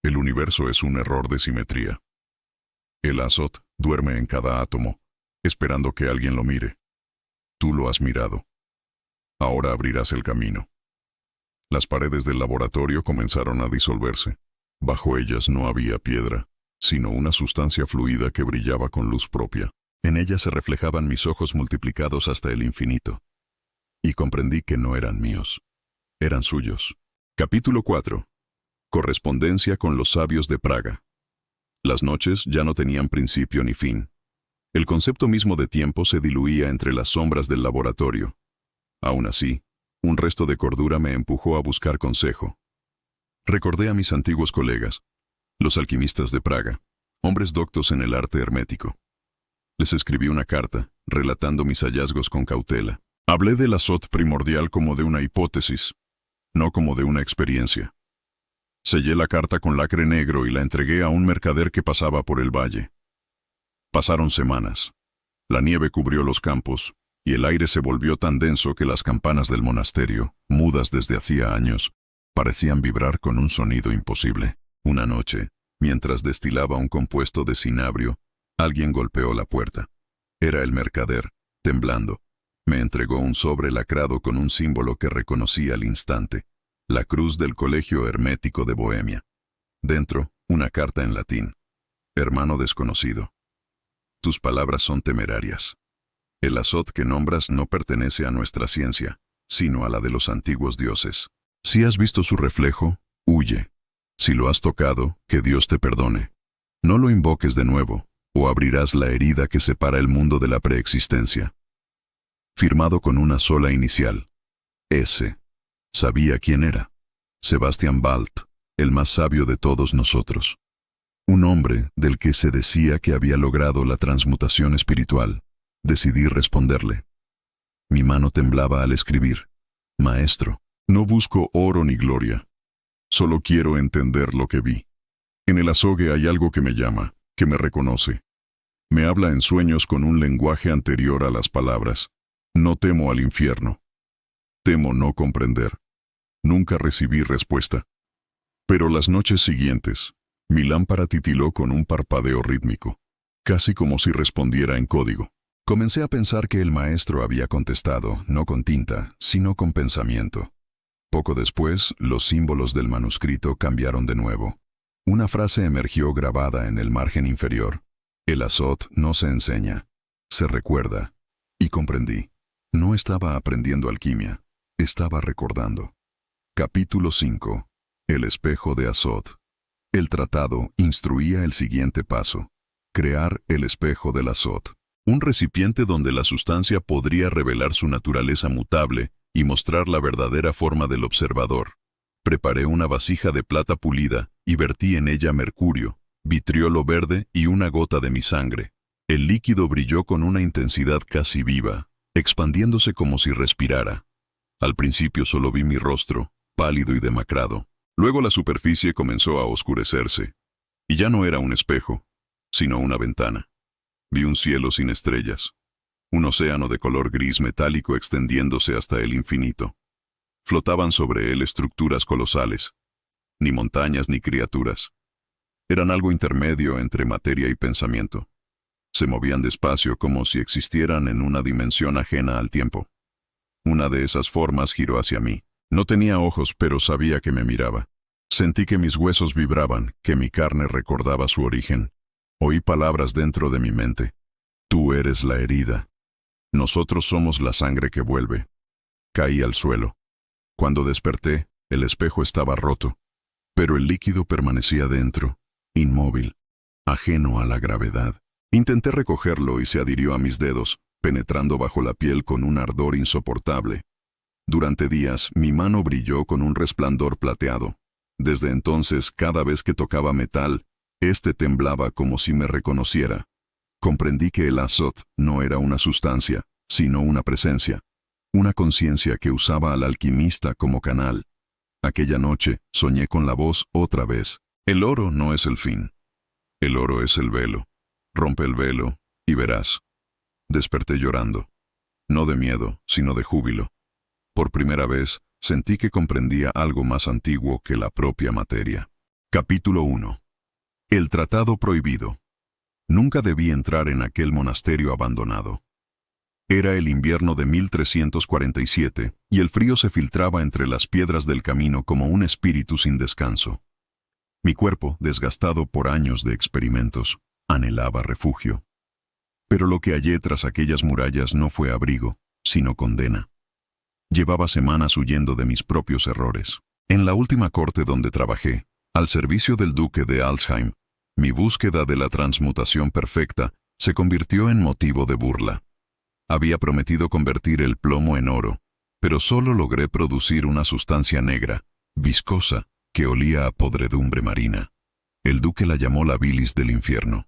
El universo es un error de simetría. El Azod duerme en cada átomo, esperando que alguien lo mire. Tú lo has mirado. Ahora abrirás el camino. Las paredes del laboratorio comenzaron a disolverse. Bajo ellas no había piedra, sino una sustancia fluida que brillaba con luz propia. En ella se reflejaban mis ojos multiplicados hasta el infinito. Y comprendí que no eran míos, eran suyos. Capítulo 4. Correspondencia con los sabios de Praga. Las noches ya no tenían principio ni fin. El concepto mismo de tiempo se diluía entre las sombras del laboratorio. Aún así, un resto de cordura me empujó a buscar consejo. Recordé a mis antiguos colegas, los alquimistas de Praga, hombres doctos en el arte hermético. Les escribí una carta, relatando mis hallazgos con cautela. Hablé del Azod primordial como de una hipótesis, no como de una experiencia. Sellé la carta con lacre negro y la entregué a un mercader que pasaba por el valle. Pasaron semanas. La nieve cubrió los campos, y el aire se volvió tan denso que las campanas del monasterio, mudas desde hacía años, parecían vibrar con un sonido imposible. Una noche, mientras destilaba un compuesto de cinabrio, alguien golpeó la puerta. Era el mercader, temblando. Me entregó un sobre lacrado con un símbolo que reconocí al instante, la cruz del Colegio Hermético de Bohemia. Dentro, una carta en latín. Hermano desconocido. Tus palabras son temerarias. El Azod que nombras no pertenece a nuestra ciencia, sino a la de los antiguos dioses. Si has visto su reflejo, huye. Si lo has tocado, que Dios te perdone. No lo invoques de nuevo, o abrirás la herida que separa el mundo de la preexistencia. Firmado con una sola inicial. S. Sabía quién era. Sebastian Balt, el más sabio de todos nosotros. Un hombre del que se decía que había logrado la transmutación espiritual. Decidí responderle. Mi mano temblaba al escribir. Maestro, no busco oro ni gloria. Solo quiero entender lo que vi. En el azogue hay algo que me llama, que me reconoce. Me habla en sueños con un lenguaje anterior a las palabras. No temo al infierno. Temo no comprender. Nunca recibí respuesta. Pero las noches siguientes, mi lámpara titiló con un parpadeo rítmico, casi como si respondiera en código. Comencé a pensar que el maestro había contestado, no con tinta, sino con pensamiento. Poco después, los símbolos del manuscrito cambiaron de nuevo. Una frase emergió grabada en el margen inferior. El Azod no se enseña, se recuerda. Y comprendí. No estaba aprendiendo alquimia, estaba recordando. Capítulo 5. El espejo de Azod. El tratado instruía el siguiente paso. Crear el espejo del Azod. Un recipiente donde la sustancia podría revelar su naturaleza mutable y mostrar la verdadera forma del observador. Preparé una vasija de plata pulida y vertí en ella mercurio, vitriolo verde y una gota de mi sangre. El líquido brilló con una intensidad casi viva, expandiéndose como si respirara. Al principio solo vi mi rostro, pálido y demacrado. Luego la superficie comenzó a oscurecerse, y ya no era un espejo, sino una ventana. Vi un cielo sin estrellas, un océano de color gris metálico extendiéndose hasta el infinito. Flotaban sobre él estructuras colosales, ni montañas ni criaturas. Eran algo intermedio entre materia y pensamiento. Se movían despacio como si existieran en una dimensión ajena al tiempo. Una de esas formas giró hacia mí. No tenía ojos, pero sabía que me miraba. Sentí que mis huesos vibraban, que mi carne recordaba su origen. Oí palabras dentro de mi mente. Tú eres la herida. Nosotros somos la sangre que vuelve. Caí al suelo. Cuando desperté, el espejo estaba roto, pero el líquido permanecía dentro, inmóvil, ajeno a la gravedad. Intenté recogerlo y se adhirió a mis dedos, penetrando bajo la piel con un ardor insoportable. Durante días, mi mano brilló con un resplandor plateado. Desde entonces, cada vez que tocaba metal, éste temblaba como si me reconociera. Comprendí que el azot no era una sustancia, sino una presencia, una conciencia que usaba al alquimista como canal. Aquella noche soñé con la voz otra vez. El oro no es el fin. El oro es el velo. Rompe el velo y verás. Desperté llorando. No de miedo, sino de júbilo. Por primera vez, sentí que comprendía algo más antiguo que la propia materia. Capítulo 1. El Tratado Prohibido. Nunca debí entrar en aquel monasterio abandonado. Era el invierno de 1347, y el frío se filtraba entre las piedras del camino como un espíritu sin descanso. Mi cuerpo, desgastado por años de experimentos, anhelaba refugio. Pero lo que hallé tras aquellas murallas no fue abrigo, sino condena. Llevaba semanas huyendo de mis propios errores. En la última corte donde trabajé, al servicio del duque de Alzheim, mi búsqueda de la transmutación perfecta se convirtió en motivo de burla. Había prometido convertir el plomo en oro, pero solo logré producir una sustancia negra, viscosa, que olía a podredumbre marina. El duque la llamó la bilis del infierno.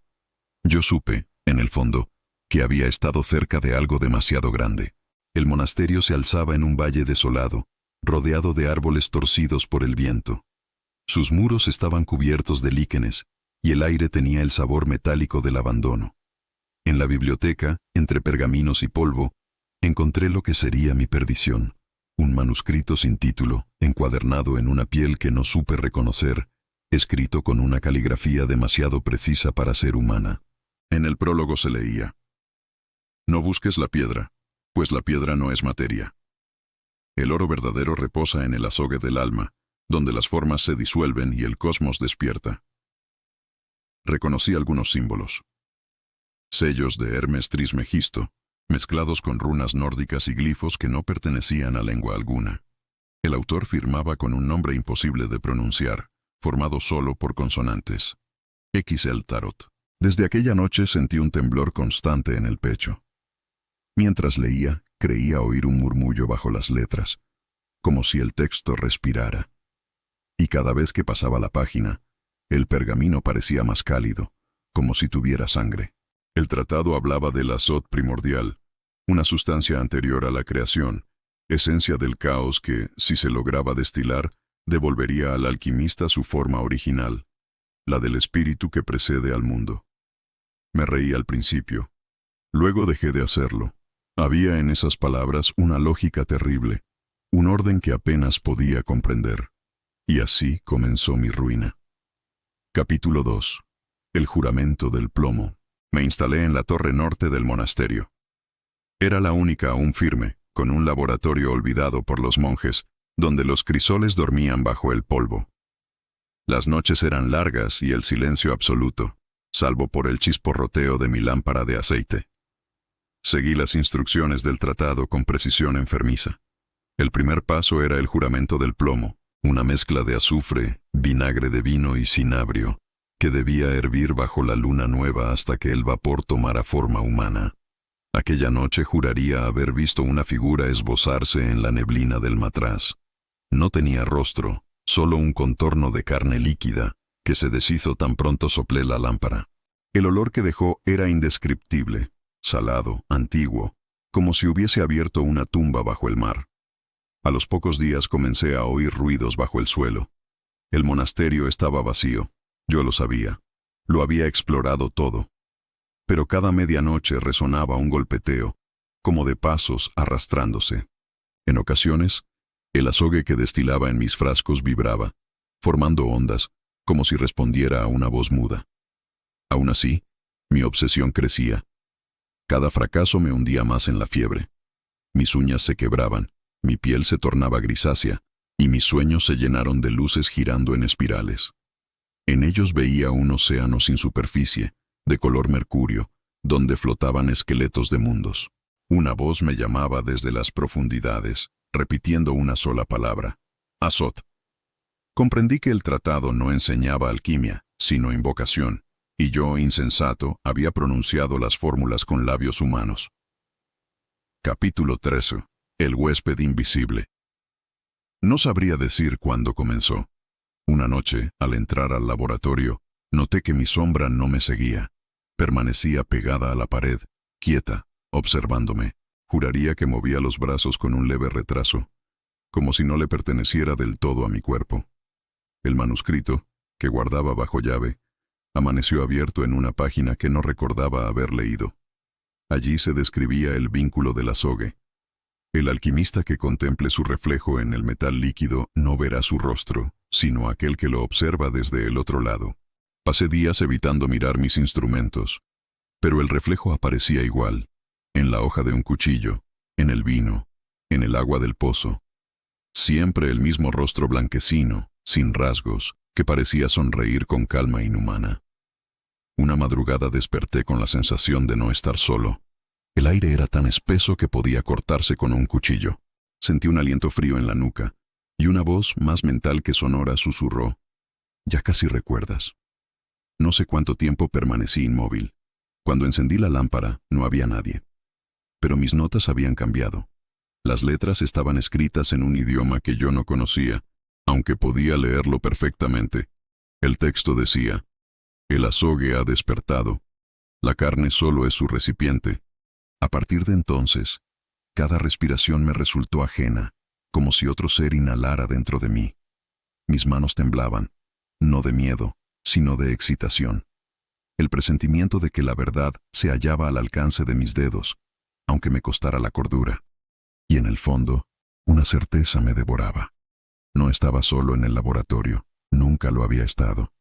Yo supe, en el fondo, que había estado cerca de algo demasiado grande. El monasterio se alzaba en un valle desolado, rodeado de árboles torcidos por el viento. Sus muros estaban cubiertos de líquenes, y el aire tenía el sabor metálico del abandono. En la biblioteca, entre pergaminos y polvo, encontré lo que sería mi perdición. Un manuscrito sin título, encuadernado en una piel que no supe reconocer, escrito con una caligrafía demasiado precisa para ser humana. En el prólogo se leía: No busques la piedra, pues la piedra no es materia. El oro verdadero reposa en el azogue del alma, donde las formas se disuelven y el cosmos despierta. Reconocí algunos símbolos. Sellos de Hermes Trismegisto, mezclados con runas nórdicas y glifos que no pertenecían a lengua alguna. El autor firmaba con un nombre imposible de pronunciar, formado solo por consonantes. XL Tarot. Desde aquella noche sentí un temblor constante en el pecho. Mientras leía, creía oír un murmullo bajo las letras, como si el texto respirara. Y cada vez que pasaba la página, el pergamino parecía más cálido, como si tuviera sangre. El tratado hablaba del azot primordial, una sustancia anterior a la creación, esencia del caos que, si se lograba destilar, devolvería al alquimista su forma original, la del espíritu que precede al mundo. Me reí al principio. Luego dejé de hacerlo. Había en esas palabras una lógica terrible, un orden que apenas podía comprender. Y así comenzó mi ruina. Capítulo 2. El juramento del plomo. Me instalé en la torre norte del monasterio. Era la única aún firme, con un laboratorio olvidado por los monjes, donde los crisoles dormían bajo el polvo. Las noches eran largas y el silencio absoluto, salvo por el chisporroteo de mi lámpara de aceite. Seguí las instrucciones del tratado con precisión enfermiza. El primer paso era el juramento del plomo, una mezcla de azufre, vinagre de vino y cinabrio, que debía hervir bajo la luna nueva hasta que el vapor tomara forma humana. Aquella noche juraría haber visto una figura esbozarse en la neblina del matraz. No tenía rostro, solo un contorno de carne líquida, que se deshizo tan pronto soplé la lámpara. El olor que dejó era indescriptible, salado, antiguo, como si hubiese abierto una tumba bajo el mar. A los pocos días comencé a oír ruidos bajo el suelo. El monasterio estaba vacío. Yo lo sabía. Lo había explorado todo. Pero cada medianoche resonaba un golpeteo, como de pasos arrastrándose. En ocasiones, el azogue que destilaba en mis frascos vibraba, formando ondas, como si respondiera a una voz muda. Aún así, mi obsesión crecía. Cada fracaso me hundía más en la fiebre. Mis uñas se quebraban, mi piel se tornaba grisácea, y mis sueños se llenaron de luces girando en espirales. En ellos veía un océano sin superficie, de color mercurio, donde flotaban esqueletos de mundos. Una voz me llamaba desde las profundidades, repitiendo una sola palabra: Azot. Comprendí que el tratado no enseñaba alquimia, sino invocación, y yo, insensato, había pronunciado las fórmulas con labios humanos. Capítulo 13. El huésped invisible. No sabría decir cuándo comenzó. Una noche, al entrar al laboratorio, noté que mi sombra no me seguía. Permanecía pegada a la pared, quieta, observándome. Juraría que movía los brazos con un leve retraso, como si no le perteneciera del todo a mi cuerpo. El manuscrito, que guardaba bajo llave, amaneció abierto en una página que no recordaba haber leído. Allí se describía el vínculo del azogue. El alquimista que contemple su reflejo en el metal líquido no verá su rostro, sino aquel que lo observa desde el otro lado. Pasé días evitando mirar mis instrumentos, pero el reflejo aparecía igual, en la hoja de un cuchillo, en el vino, en el agua del pozo. Siempre el mismo rostro blanquecino, sin rasgos, que parecía sonreír con calma inhumana. Una madrugada desperté con la sensación de no estar solo. El aire era tan espeso que podía cortarse con un cuchillo. Sentí un aliento frío en la nuca, y una voz más mental que sonora susurró: «Ya casi recuerdas». No sé cuánto tiempo permanecí inmóvil. Cuando encendí la lámpara, no había nadie. Pero mis notas habían cambiado. Las letras estaban escritas en un idioma que yo no conocía, aunque podía leerlo perfectamente. El texto decía: «El azogue ha despertado. La carne solo es su recipiente». A partir de entonces, cada respiración me resultó ajena, como si otro ser inhalara dentro de mí. Mis manos temblaban, no de miedo, sino de excitación. El presentimiento de que la verdad se hallaba al alcance de mis dedos, aunque me costara la cordura. Y en el fondo, una certeza me devoraba. No estaba solo en el laboratorio, nunca lo había estado.